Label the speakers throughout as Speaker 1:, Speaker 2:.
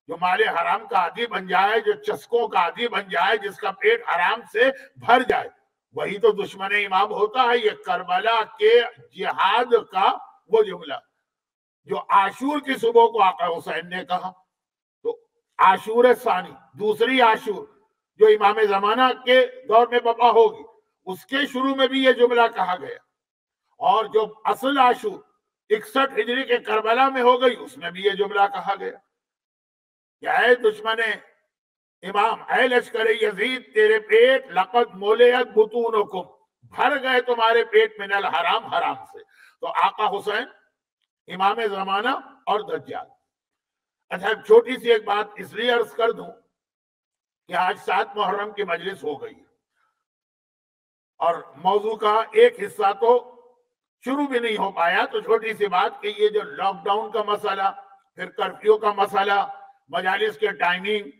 Speaker 1: جو مال حرام کا عادی بن جائے، جو چسکوں کا عادی بن جائے، جس کا پیٹ حرام سے بھر جائے، وہی تو دشمن امام ہوتا ہے۔ یہ کربلا کے جہاد کا وہ جملہ جو عاشور کی صبح کو آقا حسین نے کہا، تو عاشور ثانی، دوسری عاشور جو امام زمانہ کے دور میں برپا ہوگی، اس کے شروع میں بھی یہ جملہ کہا گیا، اور جو اصل عاشور 61 ہجری کے کربلا میں ہو گئی، اس میں بھی یہ جملہ کہا گیا کہ اے دشمن امام، اے لشکر یزید، تیرے پیٹ لقد مولیت بطونکم، بھر گئے تمہارے پیٹ من الحرام، حرام سے۔ تو آقا حسین، امام زمانہ اور دجال۔ اچھا، چھوٹی سی ایک بات اس لیے عرض کر دوں کہ آج 7 محرم کی مجلس ہو گئی اور موضوع کا ایک حصہ تو شروع بھی نہیں ہو پایا، تو چھوٹی سی بات کہ یہ جو لاک ڈاؤن کا مسئلہ، پھر کرفیو کا مسئلہ، مجالس کے ٹائمنگ،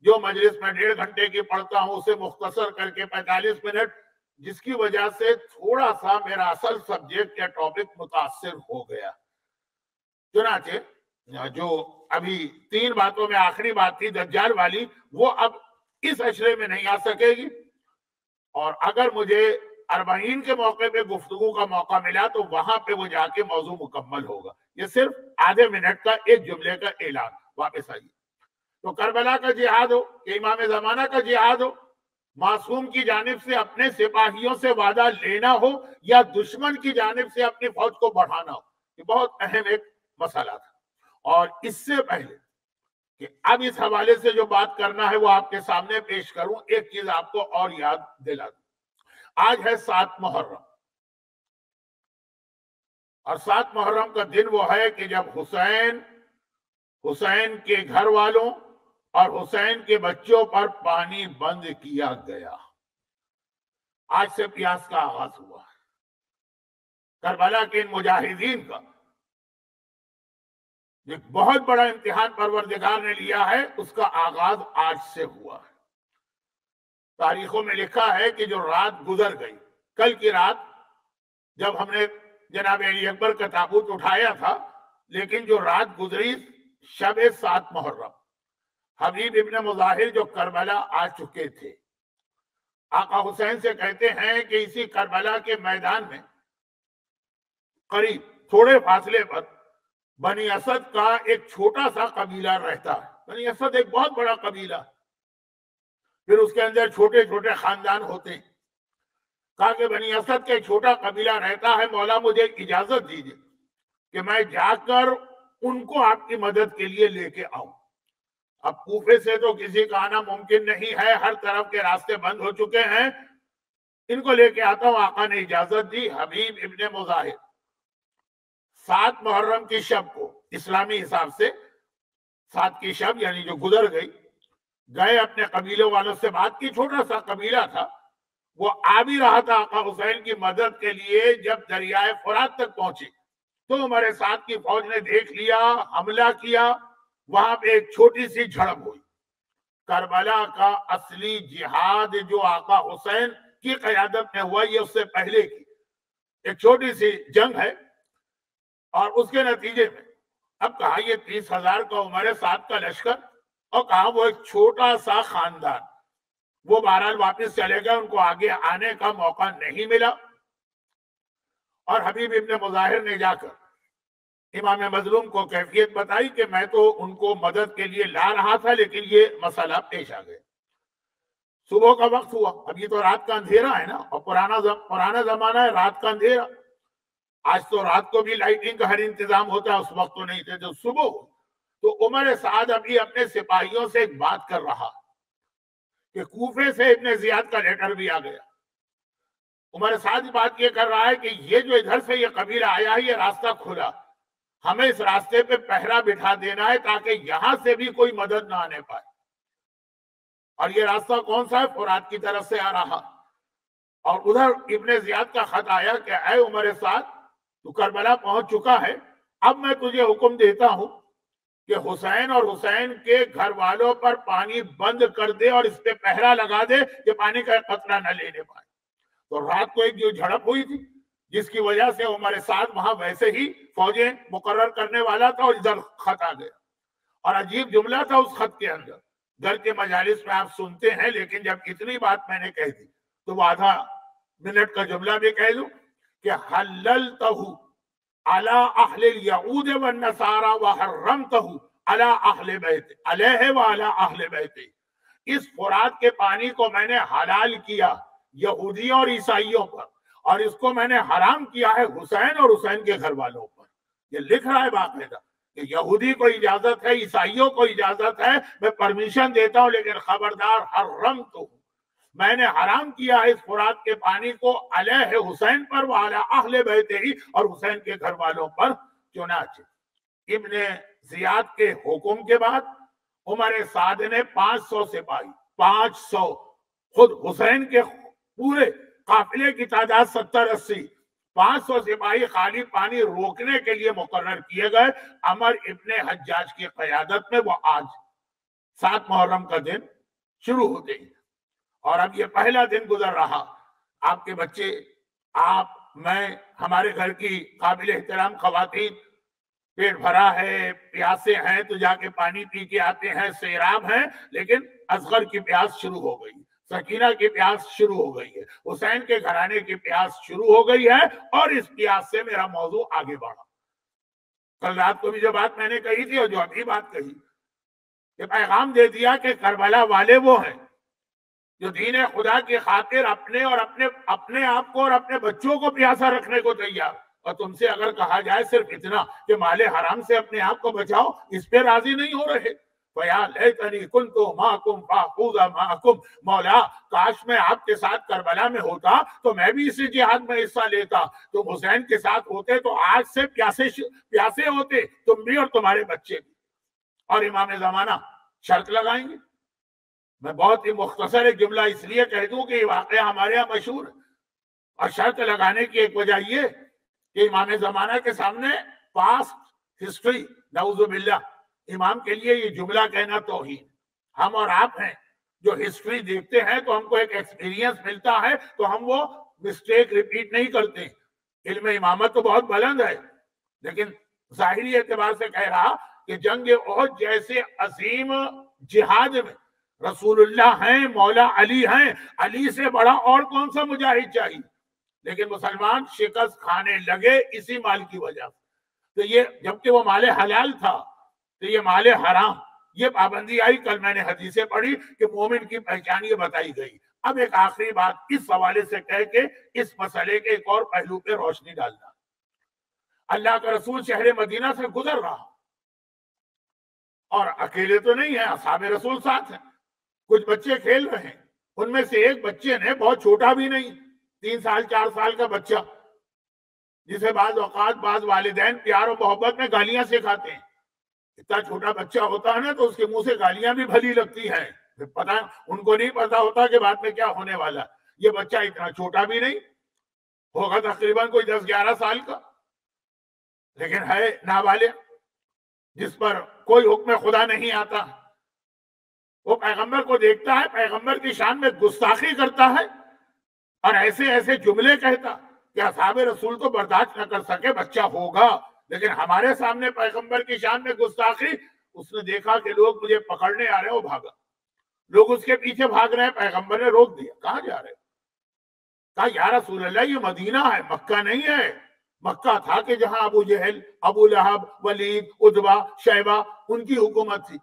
Speaker 1: جو مجلس میں 1.5 گھنٹے کی پڑھتا ہوں اسے مختصر کر کے 45 منٹ، جس کی وجہ سے تھوڑا سا میرا اصل سبجیکٹ یا ٹاپک متاثر ہو گیا۔ چنانچہ جو ابھی 3 باتوں میں آخری بات تھی دجال والی، وہ اب اس اشرے میں نہیں آ سکے گی، اور اگر مجھے 40 کے موقع پہ گفتگو کا موقع ملا تو وہاں پہ وہ جا کے موضوع مکمل ہوگا۔ یہ صرف آدھے منٹ کا ایک جملے کا اعلان۔ واپس آئیے، تو کربلا کا جہاد ہو کہ امام زمانہ کا جہاد ہو، معصوم کی جانب سے اپنے سپاہیوں سے وعدہ لینا ہو یا دشمن کی جانب سے اپنی فوج کو بڑھانا ہو، یہ بہت اہم ایک مسئلہ تھا۔ اور اس سے پہلے کہ اب اس حوالے سے جو بات کرنا ہے وہ آپ کے سامنے پیش کروں، ایک چیز آپ کو اور یاد دلا دوں۔ آج ہے 7 محرم، اور 7 محرم کا دن وہ ہے کہ جب حسین کے گھر والوں اور حسین کے بچوں پر پانی بند کیا گیا۔ آج سے پیاس کا آغاز ہوا ہے۔ کربلا کے ان مجاہدین کا ایک بہت بڑا امتحان پروردگار نے لیا ہے، اس کا آغاز آج سے ہوا ہے۔ تاریخوں میں لکھا ہے کہ جو رات گزر گئی، کل کی رات جب ہم نے جناب علی اکبر کا تابوت اٹھایا تھا، لیکن جو رات گزری شب 7 محرم، حبیب ابن مظاہر جو کربلا آ چکے تھے، آقا حسین سے کہتے ہیں کہ اسی کربلا کے میدان میں قریب تھوڑے فاصلے پر بنی اسد کا ایک چھوٹا سا قبیلہ رہتا ہے۔ بنی اسد ایک بہت بڑا قبیلہ، پھر اس کے اندر چھوٹے چھوٹے خاندان ہوتے ہیں۔ کہا کہ بنی اسد کا ایک چھوٹا قبیلہ رہتا ہے، مولا مجھے اجازت دیجیے کہ میں جا کر ان کو آپ کی مدد کے لیے لے کے آؤں۔ اب کوفے سے تو کسی کا آنا ممکن نہیں ہے، ہر طرف کے راستے بند ہو چکے ہیں، ان کو لے کے آتا ہوں۔ آقا نے اجازت دی۔ حبیب ابن مظاہر 7 محرم کی شب کو، اسلامی حساب سے 7 کی شب یعنی جو گزر گئی، گئے اپنے قبیلوں والوں سے بات کی۔ چھوٹا سا قبیلہ تھا، وہ آ بھی رہا تھا آقا حسین کی مدد کے لیے۔ جب دریائے فرات تک پہنچے تو ہمارے ساتھ کی فوج نے دیکھ لیا، حملہ کیا، وہاں پہ ایک چھوٹی سی جھڑپ ہوئی۔ کربلا کا اصلی جہاد جو آقا حسین کی قیادت میں ہوا، یہ اس سے پہلے کی ایک چھوٹی سی جنگ ہے، اور اس کے نتیجے میں اب کہا یہ 30,000 کا ہمارے ساتھ کا لشکر، اور کہا وہ ایک چھوٹا سا خاندان، وہ بہرحال واپس چلے گئے، ان کو آگے آنے کا موقع نہیں ملا۔ اور حبیب ابن مظاہر نے جا کر امام مظلوم کو کیفیت بتائی کہ میں تو ان کو مدد کے لیے لا رہا تھا، لیکن یہ مسئلہ پیش آ گیا۔ صبح کا وقت ہوا، اب یہ تو رات کا اندھیرا ہے نا، اور پرانا زمانہ ہے، رات کا اندھیرا۔ آج تو رات کو بھی لائٹنگ کا ہر انتظام ہوتا ہے، اس وقت تو نہیں تھے۔ جب صبح ہو تو عمر سعد ابھی اپنے سپاہیوں سے ایک بات کر رہا کہ کوفے سے ابن زیاد کا لیٹر بھی آ گیا۔ عمر سعد بات یہ کر رہا ہے کہ یہ جو ادھر سے یہ قبیلہ آیا ہے، یہ راستہ کھلا، ہمیں اس راستے پہ پہرا بٹھا دینا ہے تاکہ یہاں سے بھی کوئی مدد نہ آنے پائے۔ اور یہ راستہ کون سا ہے؟ فرات کی طرف سے آ رہا۔ اور ادھر ابن زیاد کا خط آیا کہ اے عمر سعد، تو کربلا پہنچ چکا ہے، اب میں تجھے حکم دیتا ہوں کہ حسین اور حسین کے گھر والوں پر پانی بند کر دے اور اس پہ پہرا لگا دے کہ پانی کا قطرہ نہ لینے پائے۔ تو رات کو ایک جو جھڑپ ہوئی تھی، جس کی وجہ سے عمر سعد وہاں ویسے ہی فوجیں مقرر کرنے والا تھا، اور ادھر خط آ گیا۔ اور عجیب جملہ تھا اس خط کے اندر. گھر کے مجالس میں آپ سنتے ہیں، لیکن جب اتنی بات میں نے کہہ دی تو وہ آدھا منٹ کا جملہ بھی کہہ دوں کہ حللتہ علی اہل الیہود والنصارى وحرمتہ علی اہل بیت علیہ وعلی اہل بیت. اس فرات کے پانی کو میں نے حلال کیا یہودیوں اور عیسائیوں پر، اور اس کو میں نے حرام کیا ہے حسین اور حسین کے گھر والوں پر. یہ لکھ رہا ہے باقاعدہ کہ یہودی کو اجازت ہے، عیسائیوں کو اجازت ہے، میں پرمیشن دیتا ہوں، لیکن خبردار حرمتہ، میں نے حرام کیا ہے اس فرات کے پانی کو علیہ حسین پر وعلی اہل بیت ہی، اور حسین کے گھر والوں پر. چنانچہ ابن زیاد کے حکم کے بعد عمر سعد نے 500 سپاہی، 500، خود حسین کے پورے قافلے کی تعداد 70-80، 500 سپاہی خالی پانی روکنے کے لیے مقرر کیے گئے عمر ابن حجاج کی قیادت میں. وہ آج 7 محرم کا دن شروع ہوتے ہیں، اور اب یہ پہلا دن گزر رہا. آپ کے بچے، آپ، میں، ہمارے گھر کی قابل احترام خواتین پیٹ بھرا ہے، پیاسے ہیں تو جا کے پانی پی کے آتے ہیں، سیراب ہیں، لیکن اصغر کی پیاس شروع ہو گئی، سکینہ کی پیاس شروع ہو گئی ہے، حسین کے گھرانے کی پیاس شروع ہو گئی ہے، اور اس پیاس سے میرا موضوع آگے بڑھا. کل رات کو بھی جو بات میں نے کہی تھی اور جو ابھی بات کہی کہ پیغام دے دیا کہ کربلا والے وہ ہیں جو دین خدا کی خاطر اپنے اور اپنے آپ کو اور اپنے بچوں کو پیاسا رکھنے کو تیار، اور تم سے اگر کہا جائے صرف اتنا کہ مال حرام سے اپنے آپ کو بچاؤ، اس پہ راضی نہیں ہو رہے. فَيَا لَيْتَنِي كُنْتُ مَعَكُمْ فَأَفُوزَ مَعَكُمْ، مولا کاش میں آپ کے ساتھ کربلا میں ہوتا تو میں بھی اسی جہاد میں حصہ لیتا. تم حسین کے ساتھ ہوتے تو آج سے پیاسے ہوتے تم بھی اور تمہارے بچے بھی. اور امام زمانہ شرط لگائیں گے. میں بہت ہی مختصر ایک جملہ اس لیے کہہ دوں کہ یہ واقعہ ہمارے یہاں مشہور ہے، اور شرط لگانے کی ایک وجہ یہ کہ امام زمانہ کے سامنے پاسٹ ہسٹری، نعوذ باللہ، امام کے لیے یہ جملہ کہنا توہین. ہم اور آپ ہیں جو ہسٹری دیکھتے ہیں تو ہم کو ایک ایکسپیرینس ملتا ہے تو ہم وہ مسٹیک ریپیٹ نہیں کرتے. علم امامت تو بہت بلند ہے، لیکن ظاہری اعتبار سے کہہ رہا کہ جنگ احد جیسے عظیم جہاد میں رسول اللہ ہیں، مولا علی ہیں، علی سے بڑا اور کون سا مجاہد چاہیے؟ لیکن مسلمان شکست کھانے لگے اسی مال کی وجہ. تو یہ جبکہ وہ مال حلال تھا تو یہ مال حرام، یہ پابندی آئی. کل میں نے حدیثیں پڑھی کہ مومن کی پہچان یہ بتائی گئی. اب ایک آخری بات اس حوالے سے کہہ کے اس مسئلے کے ایک اور پہلو پہ روشنی ڈالنا. اللہ کا رسول شہر مدینہ سے گزر رہا، اور اکیلے تو نہیں ہیں، اصحاب رسول ساتھ ہیں. کچھ بچے کھیل رہے ہیں، ان میں سے ایک بچے نے، بہت چھوٹا بھی نہیں، 3 سال 4 سال کا بچہ، جسے بعض اوقات بعض والدین پیار و محبت میں گالیاں سکھاتے ہیں. اتنا چھوٹا بچہ ہوتا ہے نا تو اس کے منہ سے گالیاں بھی بھلی لگتی ہیں. پتہ ان کو نہیں پتا ہوتا کہ بعد میں کیا ہونے والا. یہ بچہ اتنا چھوٹا بھی نہیں ہوگا، تقریباً کوئی 10-11 سال کا، لیکن ہے نابالغ، جس پر کوئی حکم خدا نہیں آتا. وہ پیغمبر کو دیکھتا ہے، پیغمبر کی شان میں گستاخی کرتا ہے اور ایسے ایسے جملے کہتا کہ اصحاب رسول تو برداشت نہ کر سکے. بچہ ہوگا لیکن ہمارے سامنے پیغمبر کی شان میں گستاخی. اس نے دیکھا کہ لوگ مجھے پکڑنے آ رہے ہیں، وہ بھاگا. لوگ اس کے پیچھے بھاگ رہے ہیں، پیغمبر نے روک دیا. کہاں جا رہے؟ کہا یا رسول اللہ یہ مدینہ ہے، مکہ نہیں ہے. مکہ تھا کہ جہاں ابو جہل، ابو لہب، ولید، عتبہ، شیبہ ان کی حکومت تھی،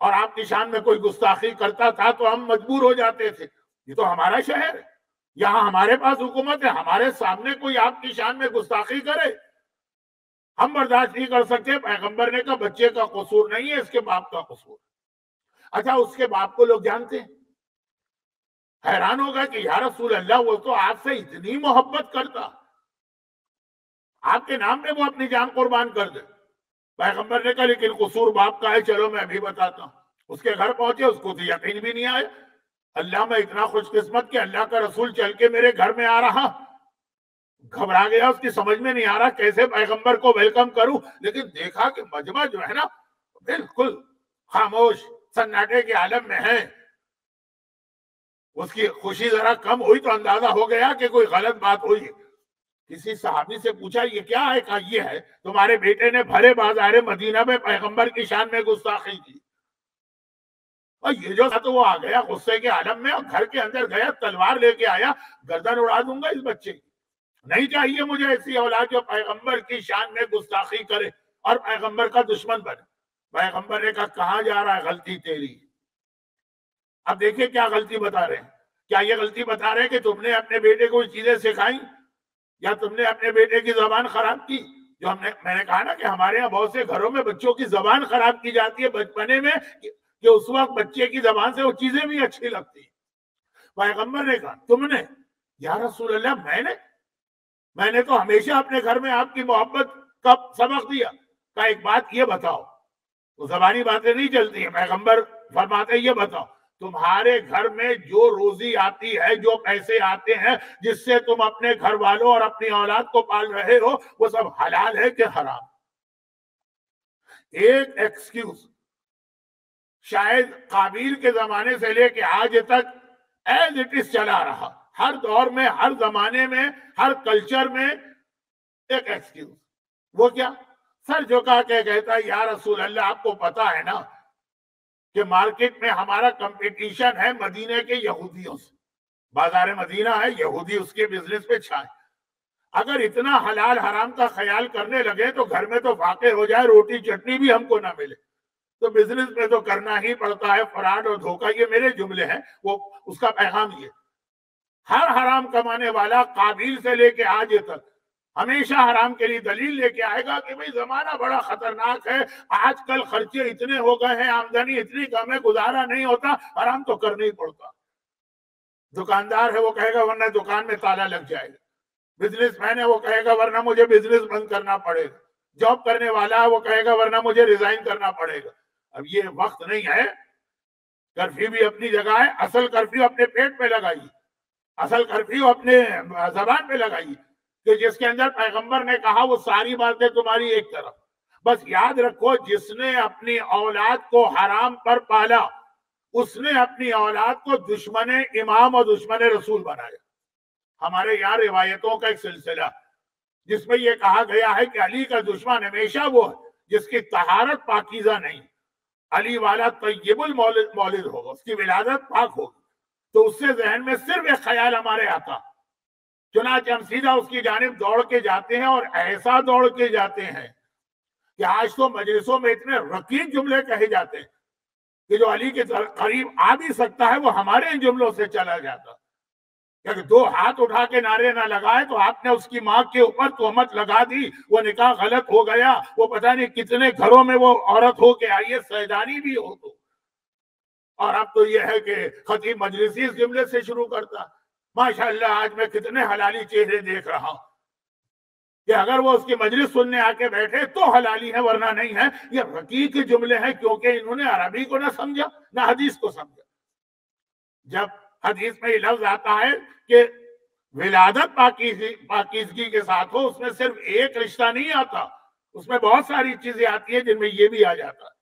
Speaker 1: اور آپ کی شان میں کوئی گستاخی کرتا تھا تو ہم مجبور ہو جاتے تھے. یہ تو ہمارا شہر ہے، یہاں ہمارے پاس حکومت ہے، ہمارے سامنے کوئی آپ کی شان میں گستاخی کرے ہم برداشت نہیں کر سکتے. پیغمبر نے کہا بچے کا قصور نہیں ہے، اس کے باپ کا قصور. اچھا اس کے باپ کو لوگ جانتے ہیں. حیران ہوگا کہ یا رسول اللہ وہ تو آپ سے اتنی محبت کرتا، آپ کے نام میں وہ اپنی جان قربان کر دے. پیغمبر نے کہا لیکن قصور باپ کا ہے. چلو میں ابھی بتاتا ہوں. اس کے گھر پہنچے، اس کو تو یقین بھی نہیں آیا. اللہ میں اتنا خوش قسمت کہ اللہ کا رسول چل کے میرے گھر میں آ رہا. گھبرا گیا، اس کی سمجھ میں نہیں آ رہا کیسے پیغمبر کو ویلکم کروں. لیکن دیکھا کہ مجمع جو ہے نا بالکل خاموش سناٹے کے عالم میں ہے. اس کی خوشی ذرا کم ہوئی تو اندازہ ہو گیا کہ کوئی غلط بات ہوئی. کسی صحابی سے پوچھا یہ کیا ہے؟ کہا یہ ہے تمہارے بیٹے نے بھرے بازار مدینہ میں پیغمبر کی شان میں گستاخی کی، اور یہ جو تھا تو وہ آ گیا غصے کے عالم میں، اور گھر کے اندر گیا تلوار لے کے آیا، گردن اڑا دوں گا اس بچے کی، نہیں چاہیے مجھے ایسی اولاد جو پیغمبر کی شان میں گستاخی کرے اور پیغمبر کا دشمن بنے۔ پیغمبر نے کہا کہاں جا رہا ہے، غلطی تیری۔ اب دیکھیں کیا غلطی بتا رہے ہیں، کیا یہ غلطی بتا رہے ہیں کہ تم نے اپنے بیٹے کو یہ چیزیں سکھائیں، یا تم نے اپنے بیٹے کی زبان خراب کی؟ جو میں نے کہا نا کہ ہمارے یہاں بہت سے گھروں میں بچوں کی زبان خراب کی جاتی ہے بچپنے میں، کہ اس وقت بچے کی زبان سے وہ چیزیں بھی اچھی لگتی ہیں۔ پیغمبر نے کہا تم نے؟ یا رسول اللہ میں نے تو ہمیشہ اپنے گھر میں آپ کی محبت کا سبق دیا۔ کہا ایک بات یہ بتاؤ، وہ زبانی باتیں نہیں چلتی ہیں، پیغمبر فرماتے ہیں یہ بتاؤ تمہارے گھر میں جو روزی آتی ہے، جو پیسے آتے ہیں جس سے تم اپنے گھر والوں اور اپنی اولاد کو پال رہے ہو، وہ سب حلال ہے کہ حرام؟ ایک ایکسکیوز شاید قابیل کے زمانے سے لے کے آج تک ایز اٹ از چلا رہا، ہر دور میں، ہر زمانے میں، ہر کلچر میں ایک ایکسکیوز، وہ کیا؟ سر جھکا کے کہتا ہے یا رسول اللہ آپ کو پتا ہے نا کہ مارکیٹ میں ہمارا کمپٹیشن ہے مدینے کے یہودیوں سے، بازار مدینہ ہے، یہودی اس کے بزنس پہ چھائے، اگر اتنا حلال حرام کا خیال کرنے لگے تو گھر میں تو واقع ہو جائے روٹی چٹنی بھی ہم کو نہ ملے، تو بزنس میں تو کرنا ہی پڑتا ہے فراڈ اور دھوکہ۔ یہ میرے جملے ہیں، وہ اس کا پیغام یہ، ہر حرام کمانے والا قابیل سے لے کے آج تک ہمیشہ حرام کے لیے دلیل لے کے آئے گا کہ بھئی زمانہ بڑا خطرناک ہے، آج کل خرچے اتنے ہو گئے ہیں، آمدنی اتنی کم ہے، گزارا نہیں ہوتا، حرام تو کرنا ہی پڑتا۔ دکاندار ہے وہ کہے گا ورنہ دکان میں تالا لگ جائے گا، بزنس مین ہے وہ کہے گا ورنہ مجھے بزنس بند کرنا پڑے گا، جاب کرنے والا ہے وہ کہے گا ورنہ مجھے ریزائن کرنا پڑے گا۔ اب یہ وقت نہیں ہے، کرفیو بھی اپنی جگہ ہے، اصل کرفیو اپنے پیٹ پہ لگائیے، اصل کرفیو اپنے زبان پہ لگائیے، کہ جس کے اندر پیغمبر نے کہا وہ ساری باتیں تمہاری ایک طرف۔ بس یاد رکھو جس نے اپنی اولاد کو حرام پر پالا اس نے اپنی اولاد کو دشمن امام اور دشمن رسول بنایا۔ ہمارے یہاں روایتوں کا ایک سلسلہ جس میں یہ کہا گیا ہے کہ علی کا دشمن ہمیشہ وہ ہے جس کی طہارت پاکیزہ نہیں، علی والا طیب المولد ہوگا، اس کی ولادت پاک ہوگی، تو اس سے ذہن میں صرف ایک خیال ہمارے آتا، چنانچہ ہم سیدھا اس کی جانب دوڑ کے جاتے ہیں، اور ایسا دوڑ کے جاتے ہیں کہ آج تو مجلسوں میں اتنے رقیق جملے کہے جاتے ہیں کہ جو علی کے قریب آ بھی سکتا ہے وہ ہمارے ان جملوں سے چلا جاتا، کہ دو ہاتھ اٹھا کے نعرے نہ لگائے تو آپ نے اس کی ماں کے اوپر تہمت لگا دی، وہ نکاح غلط ہو گیا، وہ پتہ نہیں کتنے گھروں میں وہ عورت ہو کے آئی ہے، سیدانی بھی ہو تو، اور اب تو یہ ہے کہ خطیب مجلسی اس جملے سے شروع کرتا۔ ماشاءاللہ آج میں کتنے حلالی چہرے دیکھ رہا ہوں کہ اگر وہ اس کی مجلس سننے آ کے بیٹھے تو حلالی ہے ورنہ نہیں ہے۔ یہ رقیق جملے ہیں کیونکہ انہوں نے عربی کو نہ سمجھا نہ حدیث کو سمجھا۔ جب حدیث میں یہ لفظ آتا ہے کہ ولادت پاکیزگی کے ساتھ ہو، اس میں صرف ایک رشتہ نہیں آتا، اس میں بہت ساری چیزیں آتی ہیں جن میں یہ بھی آ جاتا ہے۔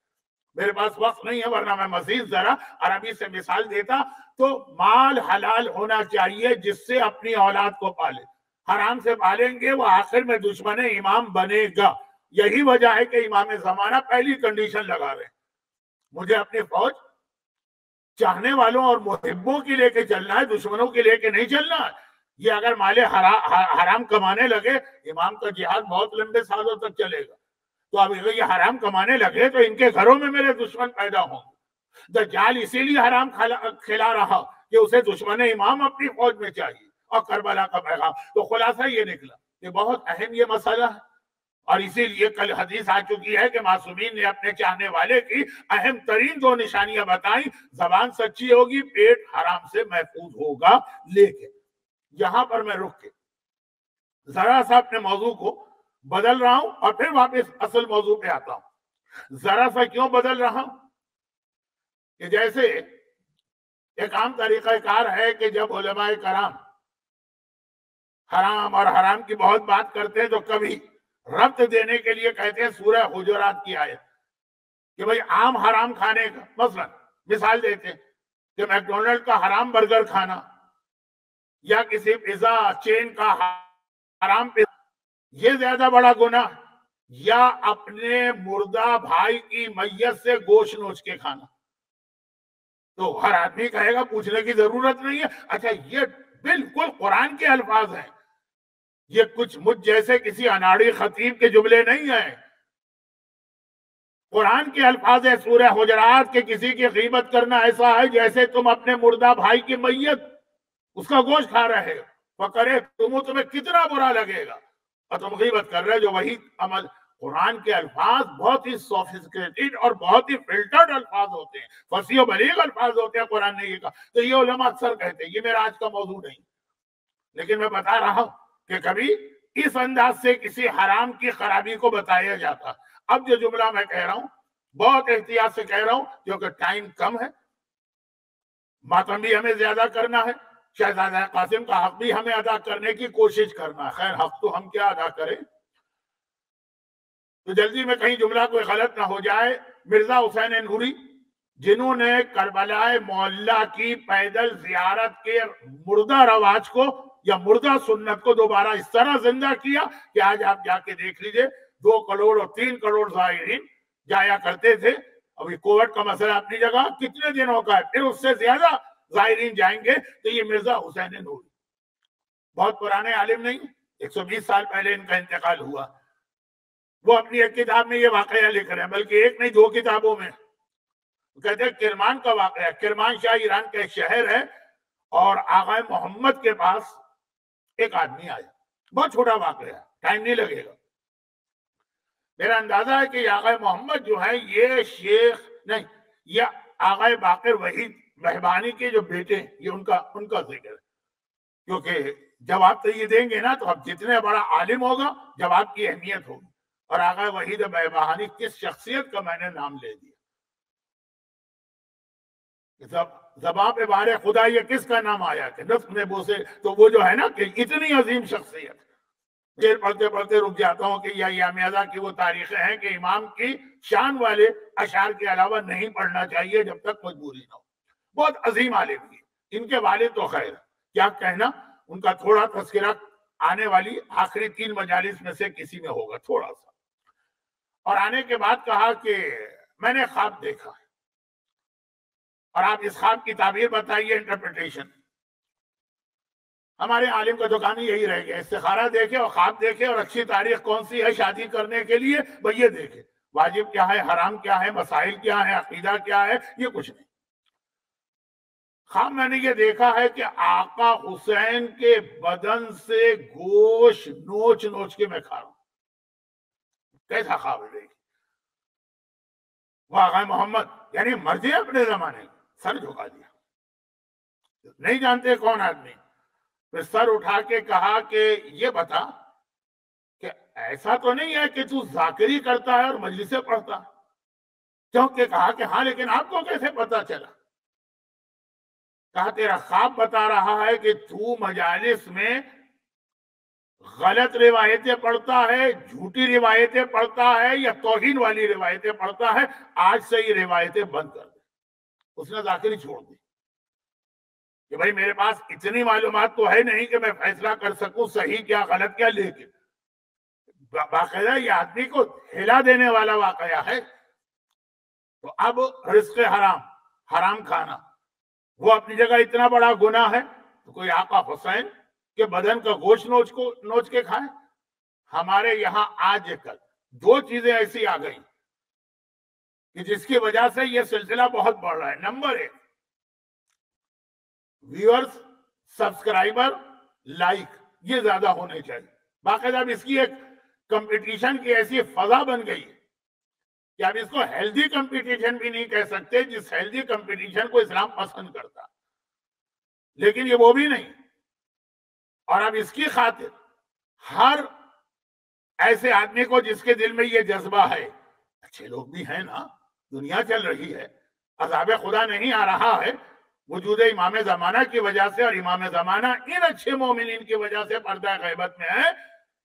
Speaker 1: میرے پاس وقت نہیں ہے ورنہ میں مزید ذرا عربی سے مثال دیتا۔ تو مال حلال ہونا چاہیے جس سے اپنی اولاد کو پالے، حرام سے پالیں گے وہ آخر میں دشمن امام بنے گا۔ یہی وجہ ہے کہ امام زمانہ پہلی کنڈیشن لگا رہے ہیں، مجھے اپنی فوج چاہنے والوں اور محبوں کی لے کے چلنا ہے، دشمنوں کی لے کے نہیں چلنا ہے۔ یہ اگر مال حرام کمانے لگے، امام کا جہاد بہت لمبے سالوں تک چلے گا، تو اب یہ حرام کمانے لگے تو ان کے گھروں میں میرے دشمن پیدا ہوں گے۔ دجال اسی لیے حرام کھلا رہا کہ اسے دشمن امام اپنی فوج میں چاہیے، اور کربلا کا پیغام۔ تو خلاصہ یہ نکلا کہ بہت اہم یہ مسئلہ ہے، اور اسی لیے کل حدیث آ چکی ہے کہ معصومین نے اپنے چاہنے والے کی اہم ترین دو نشانیاں بتائیں، زبان سچی ہوگی، پیٹ حرام سے محفوظ ہوگا۔ لیکن یہاں پر میں رک کے ذرا سا اپنے موضوع کو بدل رہا ہوں اور پھر واپس اصل موضوع پہ آتا ہوں۔ ذرا سا کیوں بدل رہا ہوں کہ جیسے ایک عام طریقہ کار ہے کہ جب علماء کرام حرام اور حرام کی بہت بات کرتے ہیں تو کبھی ربط دینے کے لیے کہتے ہیں سورہ حجرات کی آیت، کہ بھئی عام حرام کھانے کا، مثلا مثال دیتے ہیں کہ میکڈونلڈ کا حرام برگر کھانا، یا کسی پیزا چین کا حرام پہ یہ زیادہ بڑا گناہ یا اپنے مردہ بھائی کی میت سے گوشت نوچ کے کھانا؟ تو ہر آدمی کہے گا پوچھنے کی ضرورت نہیں ہے. اچھا یہ بالکل قرآن کے الفاظ ہیں، یہ کچھ مجھ جیسے کسی اناڑی خطیب کے جملے نہیں ہیں. قرآن کے الفاظ ہے سورہ حجرات کے کسی کی غیبت کرنا ایسا ہے جیسے تم اپنے مردہ بھائی کی میت اس کا گوشت کھا رہے ہو، پکڑے تمہیں کتنا برا لگے گا، اور تم غیبت کر رہے جو وہی عمل. قرآن کے الفاظ بہت ہی سوفسٹیکیٹڈ اور بہت ہی فلٹرڈ الفاظ ہوتے ہیں، فصیح و بلیغ الفاظ ہوتے ہیں. قرآن نے یہ کہا تو یہ علماء اکثر کہتے ہیں، یہ میرا آج کا موضوع نہیں، لیکن میں بتا رہا ہوں کہ کبھی اس انداز سے کسی حرام کی خرابی کو بتایا جاتا. اب جو جملہ میں کہہ رہا ہوں بہت احتیاط سے کہہ رہا ہوں کیونکہ ٹائم کم ہے، ماتم بھی ہمیں زیادہ کرنا ہے، شہزادہ قاسم کا حق بھی ہمیں ادا کرنے کی کوشش کرنا ہے. خیر حق تو ہم کیا ادا کریں، تو جلدی میں کہیں جملہ کوئی غلط نہ ہو جائے. مرزا حسین نوری جنہوں نے کربلا معلیٰ کی پیدل زیارت کے مردہ رواج کو یا مردہ سنت کو دوبارہ اس طرح زندہ کیا کہ آج آپ جا کے دیکھ لیجئے 2 کروڑ اور 3 کروڑ زائرین جایا کرتے تھے. ابھی کووڈ کا مسئلہ اپنی جگہ کتنے دنوں کا ہے، پھر اس سے زیادہ زائرین جائیں گے. تو یہ مرزا حسین نوری بہت پرانے عالم نہیں، 120 سال پہلے ان کا انتقال ہوا. وہ اپنی ایک کتاب میں یہ واقعہ لکھ رہے ہیں، بلکہ ایک نہیں 2 کتابوں میں. کہتے ہیں کرمان کا واقعہ، کرمان شاہ ایران کا ایک شہر ہے، اور آغا محمد کے پاس ایک آدمی آیا. بہت چھوٹا واقعہ ہے، ٹائم نہیں لگے گا. میرا اندازہ ہے کہ یہ آغا محمد جو ہے یہ شیخ نہیں، یہ آغا باقر وحید مہربانی کے جو بیٹے ہیں، یہ ان کا ذکر ہے. کیونکہ جب آپ تو یہ دیں گے نا تو اب جتنے بڑا عالم ہوگا جواب کی اہمیت ہوگی. اور آغا وحید مہربانی کس شخصیت کا میں نے نام لے دیا، زبان پہ بارے خدا یہ کس کا نام آیا کہ نفس میں بوسے، تو وہ جو ہے نا کہ اتنی عظیم شخصیت. پھر پڑھتے پڑھتے رک جاتا ہوں کہ یہ ایام ازا کی وہ تاریخیں ہیں کہ امام کی شان والے اشعار کے علاوہ نہیں پڑھنا چاہیے جب تک مجبوری نہ ہو. بہت عظیم عالم کی. ان کے والد تو خیر کیا کہنا، ان کا تھوڑا تذکرہ آنے والی آخری 3 مجالس میں سے کسی میں ہوگا تھوڑا سا. اور آنے کے بعد کہا کہ میں نے خواب دیکھا ہے، اور آپ اس خواب کی تعبیر بتائیے، انٹرپریٹیشن. ہمارے عالم کا دکان یہی رہ گیا، استخارہ دیکھے اور خواب دیکھے اور اچھی تاریخ کون سی ہے شادی کرنے کے لیے وہ یہ دیکھے، واجب کیا ہے، حرام کیا ہے، مسائل کیا ہے، عقیدہ کیا ہے، یہ کچھ نہیں. خواب میں نے یہ دیکھا ہے کہ آقا حسین کے بدن سے گوشت نوچ نوچ کے میں کھا رہا ہوں. کیسا خواب ہے دیکھیں. وہ آقا محمد یعنی مرضی اپنے زمانے میں سر جھکا دیا، نہیں جانتے کون آدمی. پھر سر اٹھا کے کہا کہ یہ بتا کہ ایسا تو نہیں ہے کہ تو ذاکری کرتا ہے اور مجلسیں پڑھتا. کیونکہ کہا کہ ہاں لیکن آپ کو کیسے پتا چلا؟ کہا تیرا خواب بتا رہا ہے کہ تو مجالس میں غلط روایتیں پڑھتا ہے، جھوٹی روایتیں پڑھتا ہے یا توہین والی روایتیں پڑھتا ہے، آج سے یہ روایتیں بند کر دے. اس نے ذاکری چھوڑ دی کہ بھائی میرے پاس اتنی معلومات تو ہے نہیں کہ میں فیصلہ کر سکوں صحیح کیا غلط کیا، لیکن باقاعدہ یہ آدمی کو ہلا دینے والا واقعہ ہے. تو اب رزق حرام کھانا وہ اپنی جگہ اتنا بڑا گناہ ہے، تو کوئی آقا حسین کے بدن کا گوشت نوچ کے کھائے. ہمارے یہاں آج کل 2 چیزیں ایسی آ گئی کہ جس کی وجہ سے یہ سلسلہ بہت بڑھ رہا ہے. نمبر 1 ویورز، سبسکرائبر، لائک یہ زیادہ ہونے چاہیے. باقاعدہ اب اس کی ایک کمپٹیشن کی ایسی فضا بن گئی کہ اب اس کو ہیلدی کمپٹیشن بھی نہیں کہہ سکتے، جس ہیلدی کمپٹیشن کو اسلام پسند کرتا، لیکن یہ وہ بھی نہیں. اور اب اس کی خاطر ہر ایسے آدمی کو جس کے دل میں یہ جذبہ ہے، اچھے لوگ بھی ہیں نا، دنیا چل رہی ہے، عذاب خدا نہیں آ رہا ہے، وجود امام زمانہ کی وجہ سے، اور امام زمانہ ان اچھے مومنین کی وجہ سے پردہ غیبت میں ہے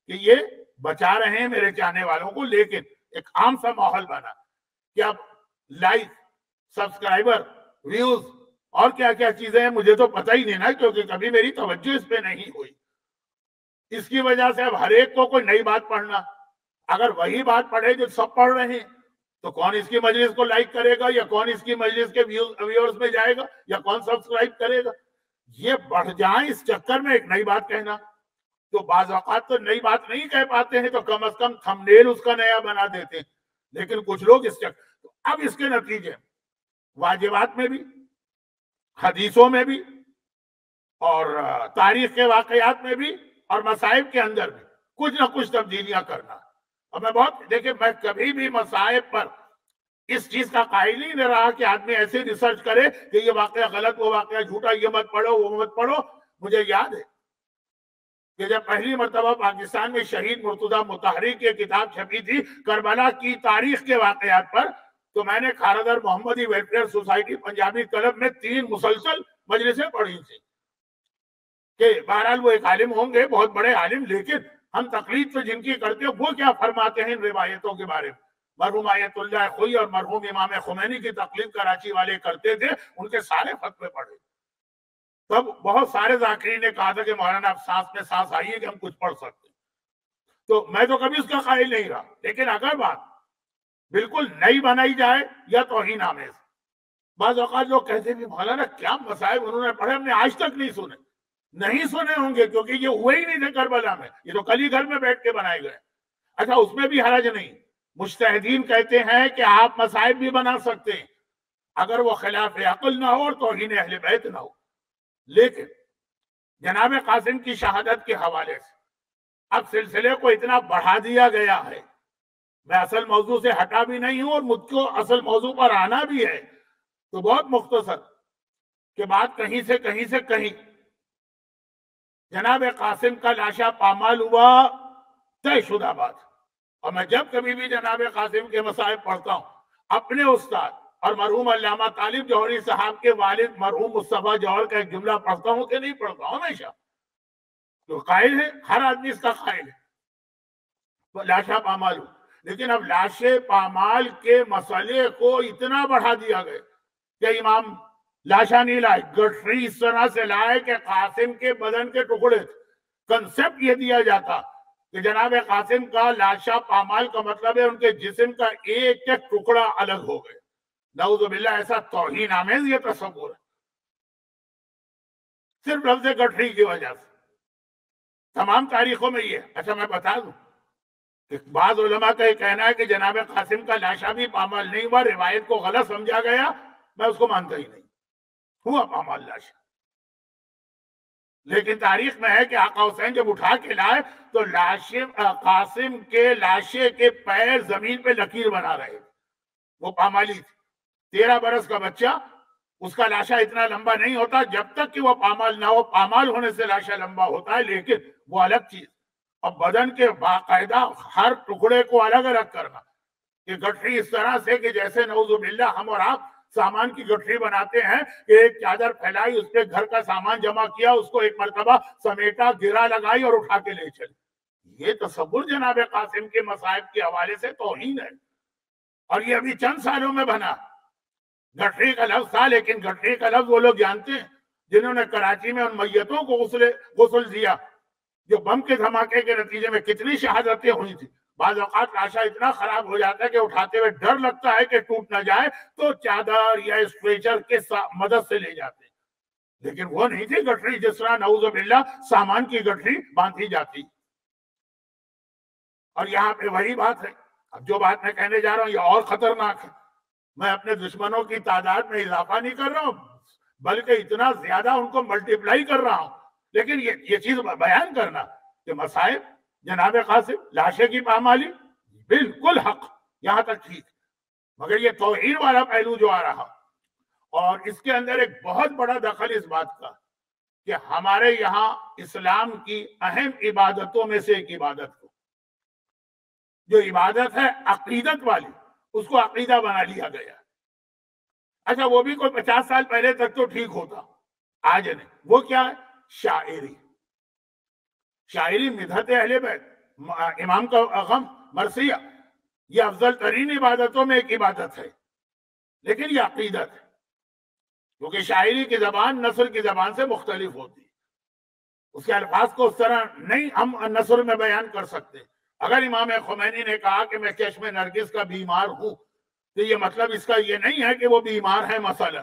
Speaker 1: کہ یہ بچا رہے ہیں میرے چاہنے والوں کو. لیکن ایک عام سا ماحول بنا کہ اب لائک، سبسکرائبر، ویوز اور کیا کیا چیزیں ہیں مجھے تو پتہ ہی نہیں نا، کیونکہ کبھی میری توجہ اس پہ نہیں ہوئی. اس کی وجہ سے اب ہر ایک کو کوئی نئی بات پڑھنا، اگر وہی بات پڑھے جو سب پڑھ رہے ہیں تو کون اس کی مجلس کو لائک کرے گا، یا کون اس کی مجلس کے ویورز میں جائے گا، یا کون سبسکرائب کرے گا؟ یہ بڑھ جائیں اس چکر میں ایک نئی بات کہنا، تو بعض اوقات تو نئی بات نہیں کہہ پاتے ہیں تو کم از کم تھمبنیل اس کا نیا بنا دیتے ہیں، لیکن کچھ لوگ اس چکر، اب اس کے نتیجے واجبات میں بھی، حدیثوں میں بھی، اور تاریخ کے واقعات میں بھی، اور مصائب کے اندر بھی کچھ نہ کچھ تبدیلیاں کرنا۔ اور میں دیکھیں، میں کبھی بھی مصائب پر اس چیز کا قائل ہی نہیں رہا کہ آدمی ایسے ریسرچ کرے کہ یہ واقعہ غلط، وہ واقعہ جھوٹا، یہ مت پڑھو، وہ مت پڑھو۔ مجھے یاد ہے کہ جب پہلی مرتبہ پاکستان میں شہید مرتضیٰ مطہری کی کتاب چھپی تھی کربلا کی تاریخ کے واقعات پر، تو میں نے کھارادر محمدی ویلفیئر سوسائٹی پنجابی کلب میں 3 مسلسل مجلسیں پڑھی تھی کہ بہرحال وہ ایک عالم ہوں گے، بہت بڑے عالم، لیکن ہم تقلید تو جن کی کرتے ہیں وہ کیا فرماتے ہیں ان روایتوں کے بارے میں۔ مرحوم آیت اللہ خوئی اور مرحوم امام خمینی کی تقلید کراچی والے کرتے تھے، ان کے سارے فتوے پڑھے، تب بہت سارے ذاکرین نے کہا تھا کہ مولانا اب سانس میں سانس آئی ہے کہ ہم کچھ پڑھ سکتے ہیں، تو میں تو کبھی اس کا قائل نہیں رہا۔ لیکن اگر بات بالکل نئی بنائی جائے یا توہین آمیز، بعض اوقات لوگ کہتے ہیں مولانا کیا مسائل انہوں نے پڑھے، ہم نے آج تک نہیں سنے۔ نہیں سنے ہوں گے کیونکہ یہ ہوئے ہی نہیں تھے کربلا میں، یہ تو کل ہی گھر میں بیٹھ کے بنائے گئے۔ اچھا، اس میں بھی حرج نہیں، مجتہدین کہتے ہیں کہ آپ مصائب بھی بنا سکتے ہیں اگر وہ خلاف عقل نہ ہو اور توہین اہل بیت نہ ہو۔ لیکن جناب قاسم کی شہادت کے حوالے سے اب سلسلے کو اتنا بڑھا دیا گیا ہے، میں اصل موضوع سے ہٹا بھی نہیں ہوں اور مجھ کو اصل موضوع پر آنا بھی ہے، تو بہت مختصر کہ بات کہیں سے کہیں جناب قاسم کا لاشا پامال ہوا، طے شدہ بات۔ اور میں جب کبھی بھی جناب قاسم کے مصائب پڑھتا ہوں، اپنے استاد اور مرحوم علامہ طالب جوہری صاحب کے والد مرحوم مصطفیٰ جوہر کا ایک جملہ پڑھتا ہوں کہ نہیں پڑھتا ہوں ہمیشہ، تو قائل ہے، ہر آدمی اس کا قائل ہے، لاشا پامال ہو۔ لیکن اب لاشے پامال کے مسئلے کو اتنا بڑھا دیا گیا کہ امام لاشا نہیں لائے، گٹری اس طرح سے لائے کہ قاسم کے بدن کے ٹکڑے تھے۔ کنسپٹ یہ دیا جاتا کہ جناب قاسم کا لاشا پامال کا مطلب ہے ان کے جسم کا ایک ایک ٹکڑا الگ ہو گئے۔ نعوذ باللہ، ایسا توہین آمیز یہ تصور ہے، صرف لفظ گٹری کی وجہ سے۔ تمام تاریخوں میں یہ۔ اچھا، میں بتا دوں کہ بعض علماء کا یہ کہنا ہے کہ جناب قاسم کا لاشا بھی پامال نہیں ہوا، روایت کو غلط سمجھا گیا، میں اس کو مانتا ہی نہیں، ہوا پامال لاشا۔ لیکن تاریخ میں ہے کہ آقا حسین جب اٹھا کے لائے تو قاسم کے لاشے کے پیر زمین پہ لکیر بنا رہے، وہ پامالی تھے۔ 13 برس کا بچہ، اس کا لاشا اتنا لمبا نہیں ہوتا جب تک کہ وہ پامال نہ ہو، پامال ہونے سے لاشا لمبا ہوتا ہے، لیکن وہ الگ چیز۔ اب بدن کے باقاعدہ ہر ٹکڑے کو الگ الگ کرنا، یہ گٹھری اس طرح سے کہ جیسے نعوذ باللہ ہم اور آپ سامان کی گٹھری بناتے ہیں کہ ایک چادر پھیلائی، اس پہ گھر کا سامان جمع کیا، اس کو ایک مرتبہ سمیٹا، گرا لگائی اور اٹھا کے لے چلے۔ یہ تصور جناب قاسم کے مصائب کے حوالے سے توہین ہے، اور یہ ابھی چند سالوں میں بنا۔ گٹھری کا لفظ تھا، لیکن گٹھری کا لفظ وہ لوگ جانتے ہیں جنہوں نے کراچی میں ان میتوں کو غسل دیا جو بم کے دھماکے کے نتیجے میں کتنی شہادتیں ہوئی تھی۔ بعض اوقات لاشا اتنا خراب ہو جاتا ہے کہ اٹھاتے ہوئے ڈر لگتا ہے کہ ٹوٹ نہ جائے، تو چادر یا اسٹریچر کے مدد سے لے جاتے ہیں، لیکن وہ نہیں تھی گٹھری جس طرح نعوذ باللہ سامان کی گٹھری باندھی جاتی۔ اور یہاں پہ وہی بات ہے، اب جو بات میں کہنے جا رہا ہوں یہ اور خطرناک ہے۔ میں اپنے دشمنوں کی تعداد میں اضافہ نہیں کر رہا ہوں، بلکہ اتنا زیادہ ان کو ملٹیپلائی کر رہا ہوں، لیکن یہ چیز بیان کرنا کہ مصائب جناب قاسم لاشے کی پامالی بالکل حق، یہاں تک ٹھیک، مگر یہ توہین والا پہلو جو آ رہا، اور اس کے اندر ایک بہت بڑا دخل اس بات کا کہ ہمارے یہاں اسلام کی اہم عبادتوں میں سے ایک عبادت کو، جو عبادت ہے عقیدت والی، اس کو عقیدہ بنا لیا گیا۔ اچھا، وہ بھی کوئی 50 سال پہلے تک تو ٹھیک ہوتا، آج نہیں۔ وہ کیا ہے؟ شاعری مدحت اہل بیت، امام کا غم، مرثیہ، یہ افضل ترین عبادتوں میں ایک عبادت ہے، لیکن یہ عقیدت ہے، کیونکہ شاعری کی زبان نثر کی زبان سے مختلف ہوتی ہے۔ اس کے الفاظ کو اس طرح نہیں ہم نثر میں بیان کر سکتے. اگر امام خمینی نے کہا کہ میں چشم نرگس کا بیمار ہوں تو یہ مطلب اس کا یہ نہیں ہے کہ وہ بیمار ہے مثلا.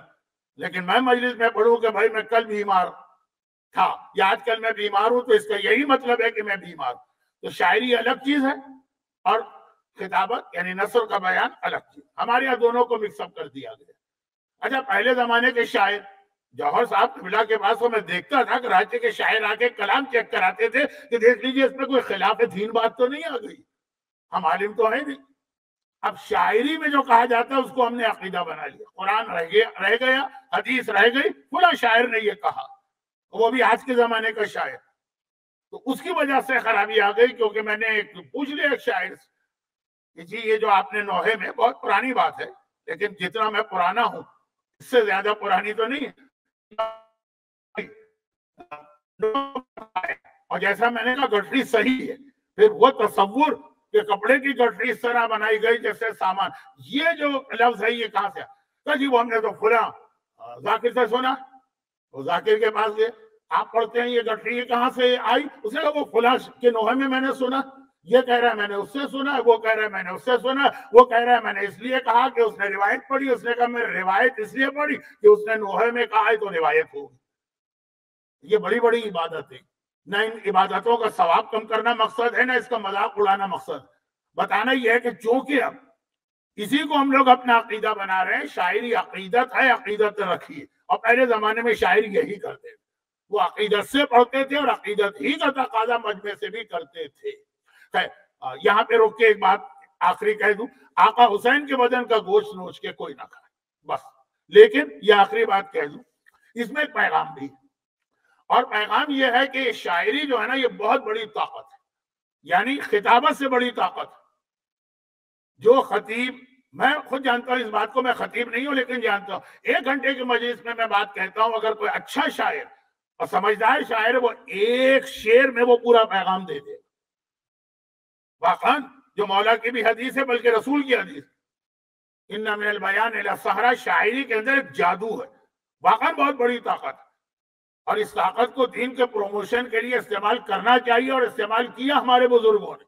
Speaker 1: لیکن میں مجلس میں پڑھوں کہ بھائی میں کل بیمار تھا یا آج کل میں بیمار ہوں تو اس کا یہی مطلب ہے کہ میں بیمار ہوں. تو شاعری الگ چیز ہے اور خطابت یعنی نثر کا بیان الگ چیز. ہمارے یہاں دونوں کو مکس اپ کر دیا گیا. اچھا پہلے زمانے کے شاعر جوہر صاحب قبلہ کے پاس میں دیکھتا تھا کہ راجے کے شاعر آ کے کلام چیک کراتے تھے کہ دیکھ لیجئے اس میں کوئی خلاف دین بات تو نہیں آ گئی. ہم عالم تو ہے نہیں. اب شاعری میں جو کہا جاتا ہے اس کو ہم نے عقیدہ بنا لیا. قرآن رہ گیا, حدیث رہ گئی, فلاں شاعر نے یہ کہا, وہ بھی آج کے زمانے کا شاعر. تو اس کی وجہ سے خرابی آ گئی, کیونکہ میں نے پوچھ لیا ایک شاعر سے کہ جی یہ جو آپ نے نوحے میں, بہت پرانی بات ہے لیکن جتنا میں پرانا ہوں اس سے زیادہ پرانی تو نہیں ہے, اور جیسا میں نے کہا گٹری صحیح ہے. پھر وہ تصور کہ کپڑے کی گٹری اس طرح بنائی گئی جیسے سامان, یہ جو لفظ ہے یہ کہاں سے آیا؟ جی وہ ہم نے تو فلاں ذاکر سے سنا. وہ ذاکر کے پاس گئے, آپ پڑھتے ہیں یہ گٹری یہ کہاں سے آئی؟ اس نے کہا وہ فلاں کے نوحے میں نے سنا. یہ کہہ رہا ہے میں نے اس سے سنا, وہ کہہ رہا ہے میں نے اس سے سنا, وہ کہہ رہا ہے میں نے اس لیے کہا کہ اس نے روایت پڑھی. اس نے کہا میں نے روایت اس لیے پڑھی کہ اس نے نوحے میں کہا ہے تو روایت ہوگی. یہ بڑی بڑی عبادت ہے. نہ ان عبادتوں کا ثواب کم کرنا مقصد ہے, نہ اس کا مذاق اڑانا مقصد. بتانا یہ ہے کہ چونکہ اب اسی کو ہم لوگ اپنا عقیدہ بنا رہے ہیں, شاعری عقیدت ہے, عقیدت رکھیے. اور پہلے زمانے میں شاعری یہی کرتے تھے, وہ عقیدت سے پڑھتے تھے اور عقیدت ہی کا تقاضا مجمع سے بھی کرتے تھے. یہاں پہ روک کے ایک بات آخری کہہ دوں, آقا حسین کے بدن کا گوشت نوچ کے کوئی نہ کھائے بس. لیکن یہ آخری بات کہہ دوں, اس میں ایک پیغام بھی, اور پیغام یہ ہے کہ شاعری جو ہے نا یہ بہت بڑی طاقت ہے, یعنی خطابت سے بڑی طاقت. جو خطیب, میں خود جانتا ہوں اس بات کو, میں خطیب نہیں ہوں لیکن جانتا ہوں, 1 گھنٹے کی مجلس میں بات کہتا ہوں, اگر کوئی اچھا شاعر اور سمجھدار شاعر وہ ایک شعر میں وہ پورا پیغام دے دے. واقعاً جو مولا کی بھی حدیث ہے بلکہ رسول کی حدیث, ان من البیان للسحرۃ, شاعری کے اندر ایک جادو ہے, واقعاً بہت بڑی طاقت. اور اس طاقت کو دین کے پروموشن کے لیے استعمال کرنا چاہیے, اور استعمال کیا ہمارے بزرگوں نے.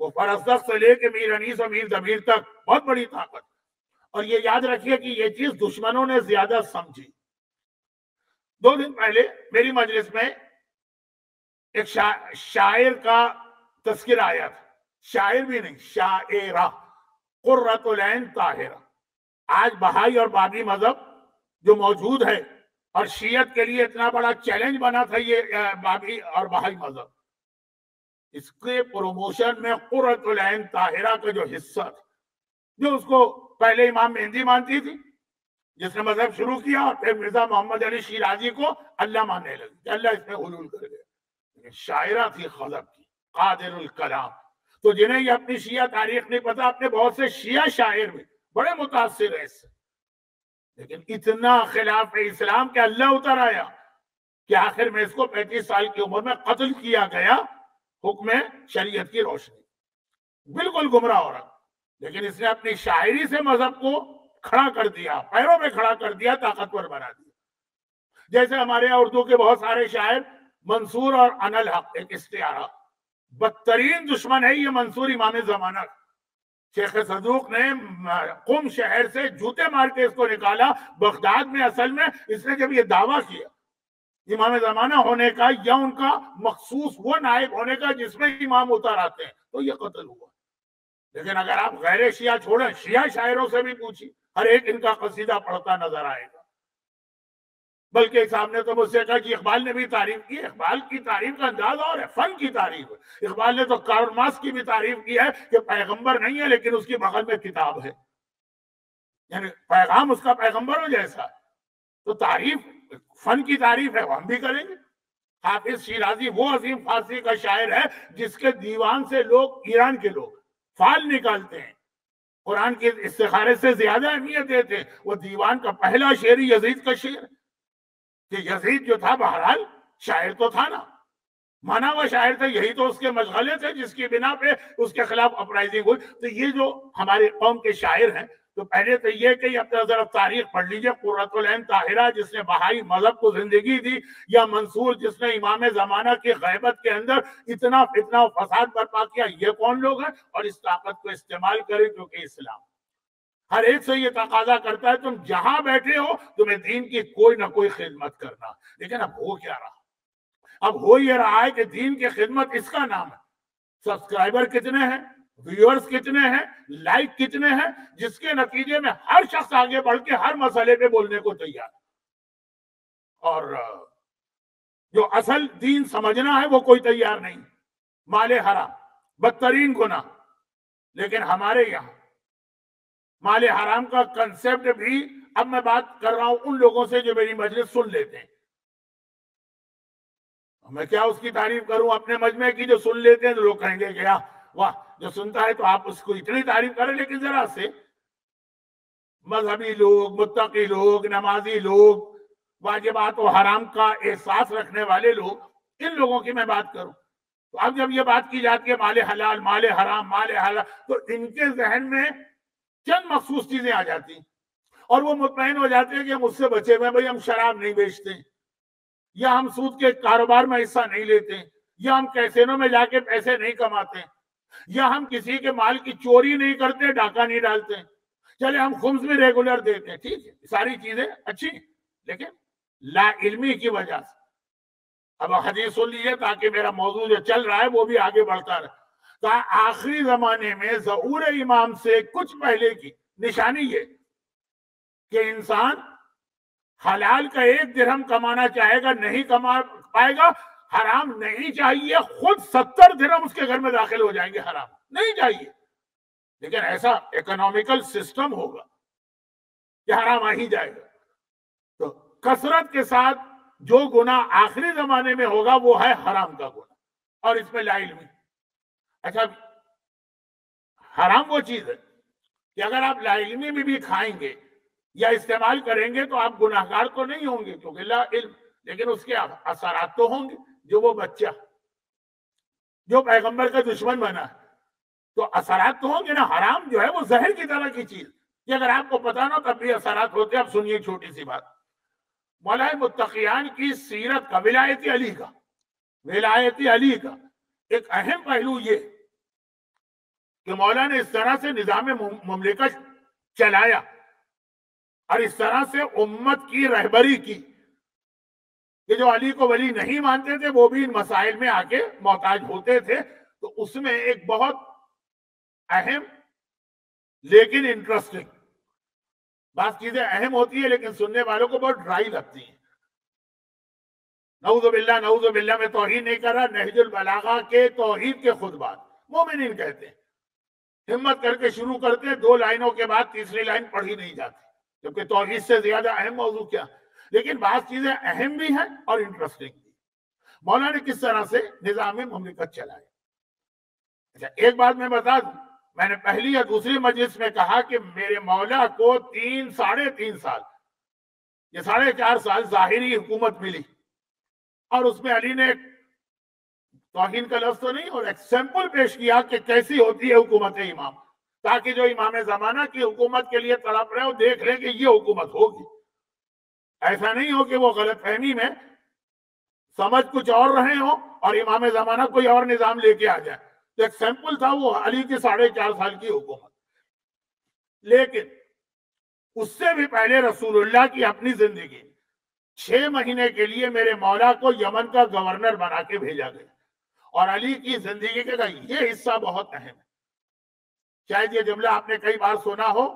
Speaker 1: وہ فرزدق سے لے کے میر انیس و میر دبیر تک بہت بڑی طاقت. اور یہ یاد رکھیے کہ یہ چیز دشمنوں نے زیادہ سمجھی. 2 دن پہلے میری مجلس میں ایک شاعر کا تذکرہ آیا تھا. شاعر بھی نہیں, شاعرہ, قرۃ العین طاہرہ. آج بہائی اور بابی مذہب جو موجود ہے, اور شیعت کے لیے اتنا بڑا چیلنج بنا تھا یہ بابی اور بہائی مذہب, اس کے پروموشن میں قرۃ العین طاہرہ کا جو حصہ تھا, جو اس کو پہلے امام مہندی مانتی تھی جس نے مذہب شروع کیا, اور پھر مرزا محمد علی شیرازی کو اللہ ماننے لگی کہ اللہ اس میں حلول کر گیا. شاعرہ تھی خزب کی, قادر الکلام. تو جنہیں یہ اپنی شیعہ تاریخ نہیں پتا, اپنے بہت سے شیعہ شاعر بھی بڑے متاثر ہیں اس سے, لیکن اتنا خلاف اسلام کہ اللہ اتر آیا کہ آخر میں اس کو 35 سال کی عمر میں قتل کیا گیا حکم شریعت کی روشنی. بالکل گمراہ ہو رہا, لیکن اس نے اپنی شاعری سے مذہب کو کھڑا کر دیا, پیروں پہ کھڑا کر دیا, طاقتور بنا دیا. جیسے ہمارے یہاں اردو کے بہت سارے شاعر, منصور اور انالحق ایک استعارہ, بدترین دشمن ہے یہ منصور امام زمانہ. شیخ صدوق نے قم شہر سے جوتے مار کے اس کو نکالا. بغداد میں اصل میں اس نے جب یہ دعویٰ کیا امام زمانہ ہونے کا یا ان کا مخصوص وہ نائب ہونے کا جس میں امام اتر آتے ہیں, تو یہ قتل ہوا. لیکن اگر آپ غیر شیعہ چھوڑیں, شیعہ شاعروں سے بھی پوچھی, ہر ایک ان کا قصیدہ پڑھتا نظر آئے گا. بلکہ صاحب نے تو مجھ سے کہا کہ اقبال نے بھی تعریف کی. اقبال کی تعریف کا انداز اور ہے, فن کی تعریف ہے. اقبال نے تو کارل مارکس کی بھی تعریف کی ہے کہ پیغمبر نہیں ہے لیکن اس کی بغل میں کتاب ہے, یعنی پیغام اس کا پیغمبروں جیسا ہے. تو تعریف فن کی تعریف ہے, وہ ہم بھی کریں گے. حافظ شیرازی وہ عظیم فارسی کا شاعر ہے جس کے دیوان سے لوگ, ایران کے لوگ فال نکالتے ہیں, قرآن کے استخارے سے زیادہ اہمیت دیتے ہیں. وہ دیوان کا پہلا شعر یزید کا شعر, کہ یزید جو تھا بہرحال شاعر تو تھا نا, مانا ہوا شاعر تھا, یہی تو اس کے مشغلے تھے جس کی بنا پہ اس کے خلاف اپرائزنگ ہوئی. تو یہ جو ہمارے قوم کے شاعر ہیں تو پہلے تو یہ کہ اپنا ذرا تاریخ پڑھ لیجئے، قرۃ العین طاہرہ جس نے بہائی مذہب کو زندگی دی، یا منصور جس نے امام زمانہ کی غیبت کے اندر اتنا فتنہ و فساد برپا کیا، یہ کون لوگ ہیں؟ اور اس طاقت کو استعمال کریں، کیونکہ اسلام ہر ایک سے یہ تقاضا کرتا ہے تم جہاں بیٹھے ہو تمہیں دین کی کوئی نہ کوئی خدمت کرنا۔ لیکن اب ہو کیا رہا؟ اب ہو یہ رہا ہے کہ دین کی خدمت اس کا نام ہے، سبسکرائبر کتنے ہیں، ویورز کتنے ہیں، لائک کتنے ہیں، جس کے نتیجے میں ہر شخص آگے بڑھ کے ہر مسئلے پہ بولنے کو تیار ہے، اور جو اصل دین سمجھنا ہے وہ کوئی تیار نہیں۔ مال حرام بدترین گناہ، لیکن ہمارے یہاں مال حرام کا کنسپٹ بھی، اب میں بات کر رہا ہوں ان لوگوں سے جو میری مجلس سن لیتے ہیں، میں کیا اس کی تعریف کروں اپنے مجمع کی، جو سن لیتے ہیں تو لوگ کہیں گے کہ واہ جو سنتا ہے تو آپ اس کو اتنی تعریف کریں، لیکن ذرا سے مذہبی لوگ، متقی لوگ، نمازی لوگ، واجبات و حرام کا احساس رکھنے والے لوگ، ان لوگوں کی میں بات کروں تو اب جب یہ بات کی جاتی ہے مال حلال، مال حرام، مال حلال، تو ان کے ذہن میں چند مخصوص چیزیں آ جاتی ہیں، اور وہ مطمئن ہو جاتے ہیں کہ ہم اس سے بچے ہوئے، بھائی ہم شراب نہیں بیچتے، یا ہم سود کے کاروبار میں حصہ نہیں لیتے، یا ہم کیسینوں میں جا کے پیسے نہیں کماتے، یا ہم کسی کے مال کی چوری نہیں کرتے، ڈاکہ نہیں ڈالتے، چلے ہم خمس بھی ریگولر دیتے ہیں، ٹھیک ہے، ساری چیزیں اچھی، لیکن لا علمی کی وجہ سے، اب حدیث سن لیجیے تاکہ میرا موضوع جو چل رہا ہے وہ بھی آگے بڑھتا رہے۔ کہا آخری زمانے میں ظہور امام سے کچھ پہلے کی نشانی یہ کہ انسان حلال کا 1 درہم کمانا چاہے گا، نہیں کما پائے گا، حرام نہیں چاہیے، خود 70 درہم اس کے گھر میں داخل ہو جائیں گے، حرام نہیں چاہیے، لیکن ایسا اکنامیکل سسٹم ہوگا کہ حرام آ ہی جائے گا۔ تو کثرت کے ساتھ جو گناہ آخری زمانے میں ہوگا وہ ہے حرام کا گناہ، اور اس میں لا علمی۔ اچھا، حرام وہ چیز ہے کہ اگر آپ لا علمی میں بھی کھائیں گے یا استعمال کریں گے تو آپ گناہگار تو نہیں ہوں گے کیونکہ لا علم، لیکن اس کے اثرات تو ہوں گے۔ جو وہ بچہ جو پیغمبر کا دشمن بنا ہے تو اثرات تو ہوں گے نا۔ حرام جو ہے وہ زہر کی طرح کی چیز، کہ اگر آپ کو پتا نہ تب بھی اثرات ہوتے ہیں۔ اب سنیے چھوٹی سی بات، مولا متقیان کی سیرت کا، ولایت علی کا ایک اہم پہلو یہ کہ مولا نے اس طرح سے نظام مملکت چلایا اور اس طرح سے امت کی رہبری کی کہ جو علی کو ولی نہیں مانتے تھے وہ بھی ان مسائل میں آ کے محتاج ہوتے تھے۔ تو اس میں ایک بہت اہم لیکن انٹرسٹنگ، بعض چیزیں اہم ہوتی ہیں لیکن سننے والوں کو بہت ڈرائی لگتی ہیں۔ نعوذ باللہ میں توہین نہیں کر رہا، نہج البلاغہ کے توحید کے خطبات مومنین کہتے ہیں، ہمت کر کے شروع کرتے ہیں، 2 لائنوں کے بعد تیسری لائن پڑھی نہیں جاتی، کیونکہ توحید سے زیادہ اہم موضوع کیا، لیکن بعض چیزیں اہم بھی ہیں اور انٹرسٹنگ بھی۔ مولا نے کس طرح سے نظام مملکت چلایا۔ اچھا، ایک بات میں بتا دوں، میں نے پہلی یا دوسری مجلس میں کہا کہ میرے مولا کو 3.5 سال، یہ 4.5 سال ظاہری حکومت ملی، اور اس میں علی نے توہین کا لفظ تو نہیں اور ایک سیمپل پیش کیا کہ کیسی ہوتی ہے حکومت امام، تاکہ جو امام زمانہ کی حکومت کے لیے تڑپ رہے ہو دیکھ لیں کہ یہ حکومت ہوگی۔ ایسا نہیں ہو کہ وہ غلط فہمی میں سمجھ کچھ اور رہے ہوں اور امام زمانہ کوئی اور نظام لے کے آ جائے۔ تو ایک سیمپل تھا وہ علی کی 4.5 سال کی حکومت۔ لیکن اس سے بھی پہلے رسول اللہ کی اپنی زندگی 6 مہینے کے لیے میرے مولا کو یمن کا گورنر بنا کے بھیجا گیا، اور علی کی زندگی کا یہ حصہ بہت اہم ہے۔ شاید یہ جملہ آپ نے کئی بار سنا ہو،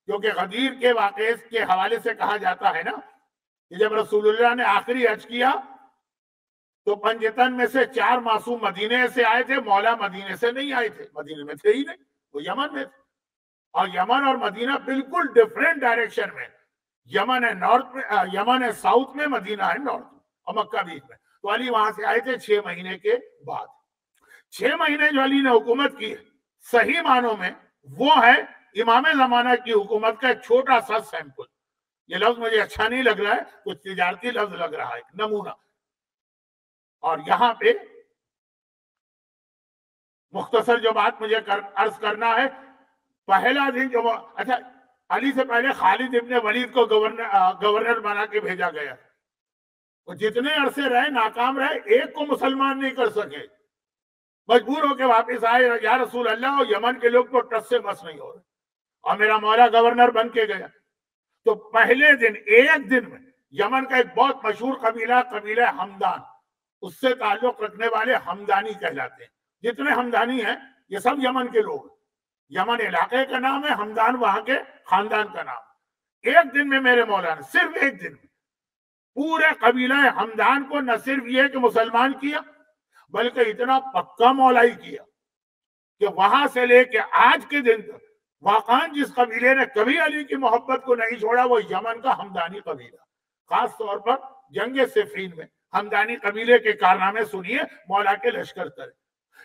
Speaker 1: کیونکہ غدیر کے واقعے کے حوالے سے کہا جاتا ہے نا کہ جب رسول اللہ نے آخری حج کیا تو پنجتن میں سے 4 معصوم مدینے سے آئے تھے، مولا مدینے سے نہیں آئے تھے، مدینے میں تھے ہی نہیں، وہ یمن میں تھے، اور یمن اور مدینہ بالکل ڈیفرنٹ ڈائریکشن میں، یمن ہے نارتھ میں، یمن ہے ساؤتھ میں، مدینہ ہے نارتھ میں، اور مکہ بیچ میں۔ تو علی وہاں سے آئے تھے 6 مہینے کے بعد۔ 6 مہینے جو علی نے حکومت کی صحیح معنوں میں وہ ہے امام زمانہ کی حکومت کا ایک چھوٹا سا سیمپل۔ یہ لفظ مجھے اچھا نہیں لگ رہا ہے، کچھ تجارتی لفظ لگ رہا ہے، نمونہ۔ اور یہاں پہ مختصر جو بات مجھے عرض کرنا ہے، پہلا دن جو اچھا علی سے پہلے خالد ابن ولید کو گورنر بنا کے بھیجا گیا. وہ جتنے عرصے رہے ناکام رہے, ایک کو مسلمان نہیں کر سکے. مجبور ہو کے واپس آئے, یا رسول اللہ, اور یمن کے لوگ تو ٹس سے بس نہیں ہو رہے, اور میرا مولا گورنر بن کے گیا. تو پہلے دن, ایک دن میں, یمن کا ایک بہت مشہور قبیلہ ہمدان, اس سے تعلق رکھنے والے ہمدانی کہلاتے ہیں. جتنے ہمدانی ہیں یہ سب یمن کے لوگ. یمن علاقے کا نام ہے, ہمدان وہاں کے خاندان کا نام. ایک دن میں میرے مولا نے, صرف ایک دن میں, پورے قبیلہ ہمدان کو نہ صرف یہ کہ مسلمان کیا, بلکہ اتنا پکا مولائی کیا کہ وہاں سے لے کے آج کے دن تک واقعاً جس قبیلے نے کبھی علی کی محبت کو نہیں چھوڑا وہ یمن کا ہمدانی قبیلہ. خاص طور پر جنگ صفین میں ہمدانی قبیلے کے کارنامے سنیے, مولا کے لشکر ترے.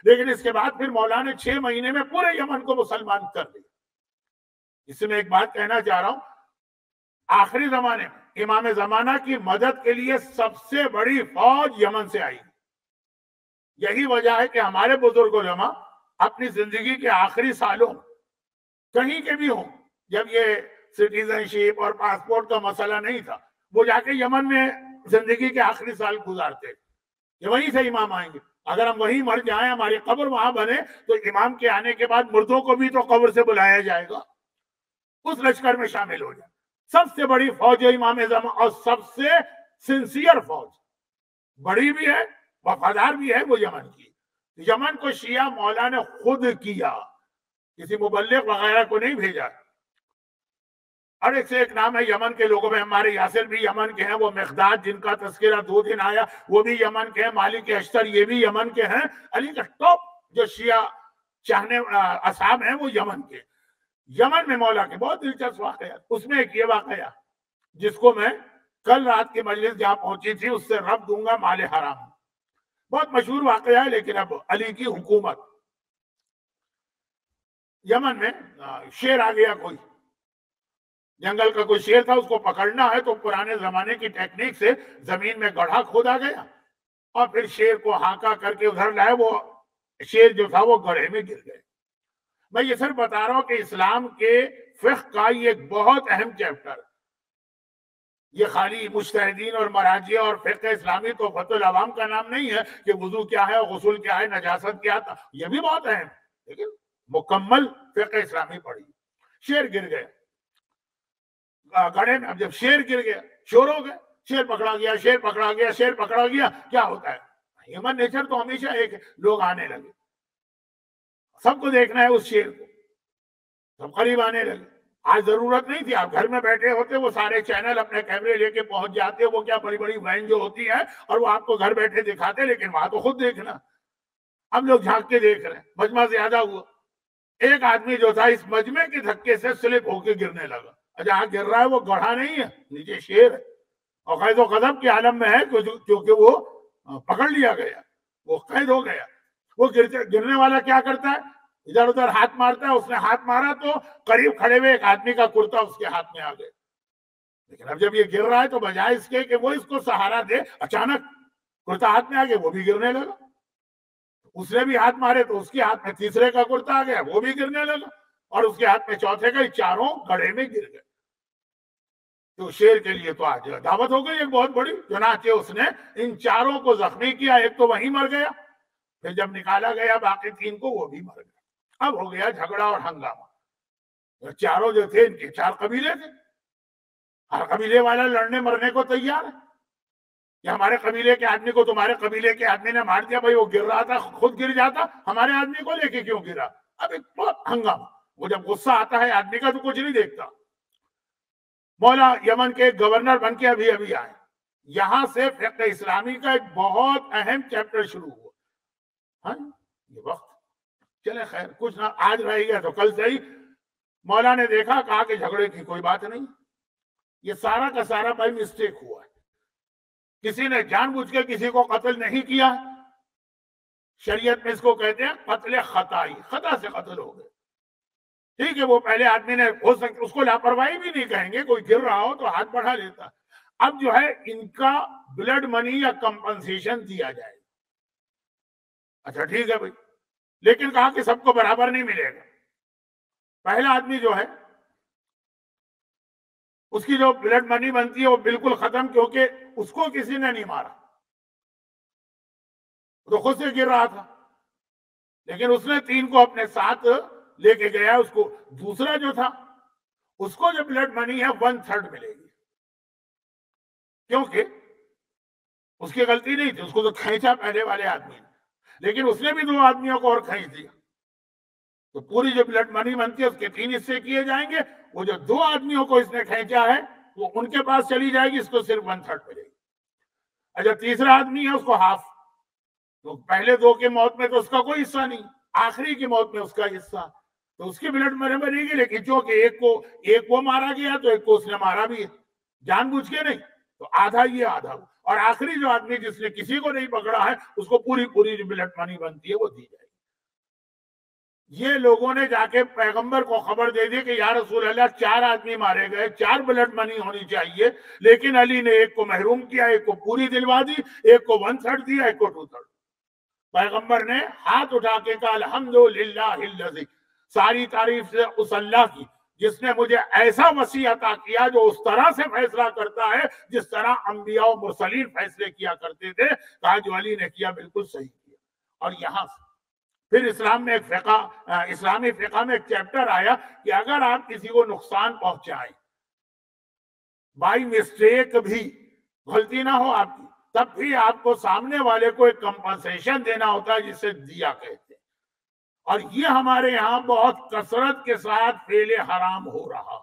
Speaker 1: لیکن اس کے بعد پھر مولا نے 6 مہینے میں پورے یمن کو مسلمان کر دیا. اس میں ایک بات کہنا چاہ رہا ہوں, آخری زمانے میں امام زمانہ کی مدد کے لیے سب سے بڑی فوج یمن سے آئی. یہی وجہ ہے کہ ہمارے بزرگ علماء اپنی زندگی کے آخری سالوں کہیں کے بھی ہوں, جب یہ سٹیزن شپ اور پاسپورٹ کا مسئلہ نہیں تھا, وہ جا کے یمن میں زندگی کے آخری سال گزارتے کہ وہیں سے امام آئیں گے. اگر ہم وہیں مر جائیں, ہماری قبر وہاں بنے, تو امام کے آنے کے بعد مردوں کو بھی تو قبر سے بلایا جائے گا, اس لشکر میں شامل ہو جائے. سب سے بڑی فوج ہے امام زمان, اور سب سے سنسیئر فوج, بڑی بھی ہے, وفادار بھی ہے, وہ یمن کی. یمن کو شیعہ مولا نے خود کیا, کسی مبلغ وغیرہ کو نہیں بھیجا. اور ایک سے ایک نام ہے یمن کے لوگوں میں. ہمارے یاسر بھی یمن کے ہیں, وہ مقداد جن کا تذکرہ 2 دن آیا وہ بھی یمن کے ہیں, مالک اشتر یہ بھی یمن کے ہیں. علی کا ٹاپ جو شیعہ چاہنے اصحاب ہیں وہ یمن کے. یمن میں مولا کے بہت دلچسپ واقعات, اس میں ایک یہ واقعہ جس کو میں کل رات کی مجلس جہاں پہنچی تھی اس سے رب دوں گا, مال حرام. بہت مشہور واقعہ ہے, لیکن اب علی کی حکومت. یمن میں شیر آ گیا, کوئی جنگل کا کوئی شیر تھا, اس کو پکڑنا ہے تو پرانے زمانے کی ٹیکنیک سے زمین میں گڑھا کھودا گیا, اور پھر شیر کو ہانکا کر کے ادھر لائے. وہ شیر جو تھا وہ گڑھے میں گر گئے. میں یہ صرف بتا رہا ہوں کہ اسلام کے فقہ کا یہ ایک بہت اہم چیپٹر, یہ خالی مجتہدین اور مراجع اور فقہ اسلامی تو فتح العوام کا نام نہیں ہے کہ وضو کیا ہے, غسل کیا ہے, نجاست کیا تھا, یہ بھی بہت اہم, لیکن مکمل فقہ اسلامی پڑھی. شیر گر گئے گڑھے میں. اب جب شیر گر گیا, شور ہو گئے, شیر پکڑا گیا, شیر پکڑا گیا, شیر پکڑا گیا. کیا ہوتا ہے, ہیومن نیچر تو ہمیشہ ایک, لوگ آنے لگے, سب کو دیکھنا ہے اس شیر کو, سب قریب آنے لگے. آج ضرورت نہیں تھی, آپ گھر میں بیٹھے ہوتے, وہ سارے چینل اپنے کیمرے لے کے پہنچ جاتے, وہ کیا بڑی بڑی وین جو ہوتی ہے, اور وہ آپ کو گھر بیٹھے دکھاتے, لیکن وہاں تو خود دیکھنا. ہم لوگ جھانک کے دیکھ رہے ہیں. مجمع زیادہ ہوا, ایک آدمی جو تھا اس مجمع کے دھکے سے سلپ ہو کے گرنے لگا. جہاں گر رہا ہے وہ گڑھا نہیں ہے, نیچے شیر ہے, اور قید و قدم کے عالم میں ہے, کیونکہ وہ پکڑ لیا گیا, وہ قید ہو گیا. وہ گرنے والا کیا کرتا ہے, ادھر ادھر ہاتھ مارتا ہے. اس نے ہاتھ مارا تو قریب کھڑے ہوئے ایک آدمی کا کرتا اس کے ہاتھ میں آ گیا. لیکن اب جب یہ گر رہا ہے تو بجائے اس کے کہ وہ اس کو سہارا دے, اچانک کرتا ہاتھ میں آ گیا, وہ بھی گرنے لگا. اس نے بھی ہاتھ مارے تو اس کے ہاتھ میں تیسرے کا کرتا آ گیا, وہ بھی گرنے لگا, اور اس کے ہاتھ میں چوتھے کا. چاروں گڑھے میں گر گئے. تو شیر کے لیے تو آج دعوت ہو گئی ایک بہت بڑی. چنانچہ اس نے ان چاروں کو زخمی کیا, ایک تو وہیں مر گیا, پھر جب نکالا گیا باقی 3 کو وہ بھی مر گئے. اب ہو گیا جھگڑا اور ہنگامہ. چاروں جو تھے ان کے 4 قبیلے تھے, ہر قبیلے والا لڑنے مرنے کو تیار ہے. کہ ہمارے قبیلے کے آدمی کو تمہارے قبیلے کے آدمی نے مار دیا, بھائی وہ گر رہا تھا, خود گر جاتا, ہمارے آدمی کو لے کے کیوں گرا. اب ایک بہت ہنگامہ. وہ جب غصہ آتا ہے آدمی کا تو کچھ نہیں دیکھتا. مولا یمن کے گورنر بن کے ابھی ابھی آئے. یہاں سے فقہ اسلامی کا ایک بہت اہم چیپٹر شروع ہوا. ہاں یہ وقت چلے خیر, کچھ نہ آج رہ گیا تو کل صحیح. مولا نے دیکھا, کہا کہ جھگڑے کی کوئی بات نہیں, یہ سارا کا سارا بائی مسٹیک ہوا ہے. کسی نے جان بوجھ کے کسی کو قتل نہیں کیا. شریعت میں اس کو کہتے ہیں قتل خطائی, خطا سے قتل ہو گئے. ٹھیک ہے, وہ پہلے آدمی نے, ہو سکتا اس کو لاپرواہی بھی نہیں کہیں گے, کوئی گر رہا ہو تو ہاتھ بڑھا لیتا. اب جو ہے ان کا بلڈ منی یا کمپنسیشن دیا جائے. اچھا ٹھیک ہے بھائی, لیکن کہا کہ سب کو برابر نہیں ملے گا. پہلا آدمی جو ہے اس کی جو بلڈ منی بنتی ہے وہ بالکل ختم، کیونکہ اس کو کسی نے نہیں مارا، تو خود سے گر رہا تھا، لیکن اس نے 3 کو اپنے ساتھ لے کے گیا۔ اس کو دوسرا جو تھا اس کو جو بلڈ منی ہے 1/3 ملے گی، کیونکہ اس کی غلطی نہیں تھی، اس کو تو کھینچا پہلے والے آدمی نے، لیکن اس نے بھی 2 آدمیوں کو اور کھینچ دیا، تو پوری جو بلڈ منی بنتی ہے اس کے 3 حصے کیے جائیں گے۔ وہ جو 2 آدمیوں کو اس نے کھینچا ہے وہ ان کے پاس چلی جائے گی، اس کو صرف 1/3 ملے گی۔ اچھا تیسرا آدمی ہے اس کو ہاف، تو پہلے 2 کی موت میں تو اس کا کوئی حصہ نہیں، آخری کی موت میں اس کا حصہ، تو اس کی بلڈ منی بنے گی، لیکن چونکہ ایک وہ مارا گیا تو ایک کو اس نے مارا بھی ہے، جان بوجھ کے نہیں، تو آدھا یہ آدھا وہ، اور آخری جو آدمی جس نے کسی کو نہیں پکڑا ہے اس کو پوری جو بلڈ منی بنتی ہے وہ دی جائے گی۔ یہ لوگوں نے جا کے پیغمبر کو خبر دے دی کہ یا رسول اللہ 4 آدمی مارے گئے، 4 بلڈ منی ہونی چاہیے، لیکن علی نے ایک کو محروم کیا، ایک کو پوری دلوا دی، ایک کو 1/3 دیا، ایک کو 2/3۔ پیغمبر نے ہاتھ اٹھا کے کہا الحمدللہ الذی، ساری تعریف سے اس اللہ کی جس نے مجھے ایسا وسیع عطا کیا جو اس طرح سے فیصلہ کرتا ہے جس طرح انبیاء و مرسلین فیصلے کیا کرتے تھے۔ کہا جو علی نے کیا بالکل صحیح کیا۔ اور یہاں سے پھر اسلام میں اسلامی فقہ میں ایک چیپٹر آیا کہ اگر آپ کسی کو نقصان پہنچائیں، بائی مسٹیک بھی غلطی نہ ہو آپ کی، تب بھی آپ کو سامنے والے کو ایک کمپنسیشن دینا ہوتا ہے جسے دیا کہتے ہیں، اور یہ ہمارے یہاں بہت کثرت کے ساتھ فعل حرام ہو رہا،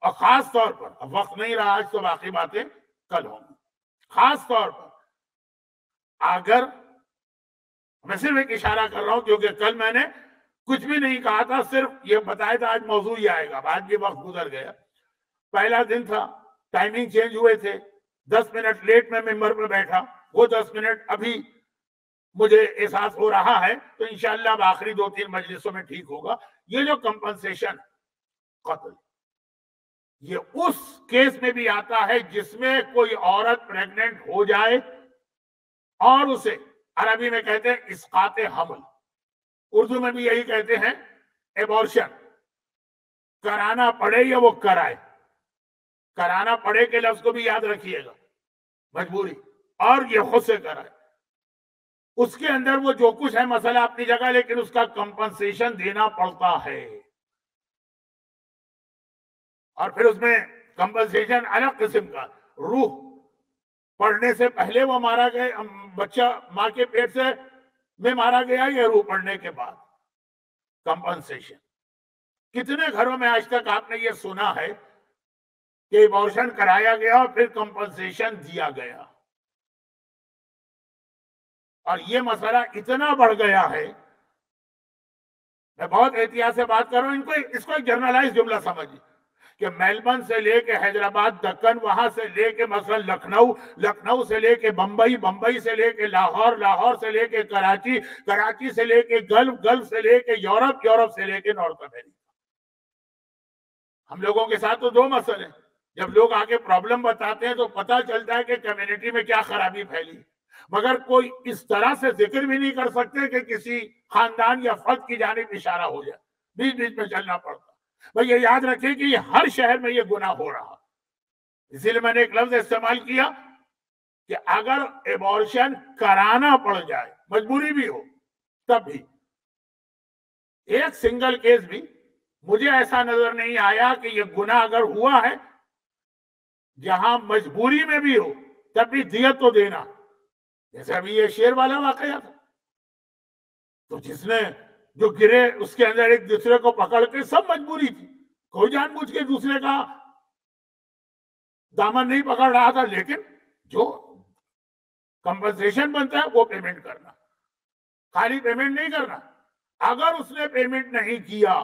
Speaker 1: اور خاص طور پر اب وقت نہیں رہا، آج تو باقی باتیں کل ہوں گی، خاص طور پر اگر میں صرف ایک اشارہ کر رہا ہوں کیونکہ کل میں نے کچھ بھی نہیں کہا تھا، صرف یہ بتایا تھا آج موضوع ہی آئے گا، آج بھی وقت گزر گیا، پہلا دن تھا، ٹائمنگ چینج ہوئے تھے، 10 منٹ لیٹ میں ممبر پہ بیٹھا، وہ 10 منٹ ابھی مجھے احساس ہو رہا ہے تو انشاءاللہ اب آخری 2-3 مجلسوں میں ٹھیک ہوگا۔ یہ جو کمپنسیشن قتل، یہ اس کیس میں بھی آتا ہے جس میں کوئی عورت پریگننٹ ہو جائے اور اسے عربی میں کہتے ہیں اسقاط حمل، اردو میں بھی یہی کہتے ہیں ایبورشن، کرانا پڑے یا وہ کرائے، کرانا پڑے کے لفظ کو بھی یاد رکھیے گا، مجبوری، اور یہ خود سے کرائے، اس کے اندر وہ جو کچھ ہے مسئلہ اپنی جگہ، لیکن اس کا کمپنسیشن دینا پڑتا ہے، اور پھر اس میں کمپنسیشن الگ قسم کا، روح پڑھنے سے پہلے وہ مارا گیا، بچہ ماں کے پیٹ سے میں مارا گیا یا روح پڑھنے کے بعد، کمپنسیشن۔ کتنے گھروں میں آج تک آپ نے یہ سنا ہے کہ ایبورشن کرایا گیا اور پھر کمپنسیشن دیا گیا، اور یہ مسئلہ اتنا بڑھ گیا ہے، میں بہت احتیاط سے بات کر رہا ہوں، اس کو ایک جنرلائز جملہ سمجھیں کہ میلبرن سے لے کے حیدرآباد دکن، وہاں سے لے کے مثلا لکھنؤ سے لے کے بمبئی سے لے کے لاہور سے لے کے کراچی سے لے کے گلف سے لے کے یورپ سے لے کے نارتھ امریکہ، ہم لوگوں کے ساتھ تو 2 مسئلے، جب لوگ آگے پرابلم بتاتے ہیں تو پتہ چلتا ہے کہ کمیونٹی میں کیا خرابی پھیلی، مگر کوئی اس طرح سے ذکر بھی نہیں کر سکتے کہ کسی خاندان یا فرد کی جانب اشارہ ہو جائے، بیچ میں چلنا پڑتا۔ بھئی یہ یاد رکھیں کہ یہ ہر شہر میں یہ گناہ ہو رہا، اسی لیے میں نے ایک لفظ استعمال کیا کہ اگر ایبورشن کرانا پڑ جائے، مجبوری بھی ہو، تب بھی ایک سنگل کیس بھی مجھے ایسا نظر نہیں آیا کہ یہ گناہ اگر ہوا ہے جہاں مجبوری میں بھی ہو تب بھی دیت تو دینا، جیسے ابھی یہ شیر والا واقعہ تھا، تو جس نے جو گرے اس کے اندر ایک دوسرے کو پکڑ کے، سب مجبوری تھی، کوئی جان بوجھ کے دوسرے کا دامن نہیں پکڑ رہا تھا، لیکن جو کمپنسیشن بنتا ہے وہ پیمنٹ کرنا، خالی پیمنٹ نہیں کرنا۔ اگر اس نے پیمنٹ نہیں کیا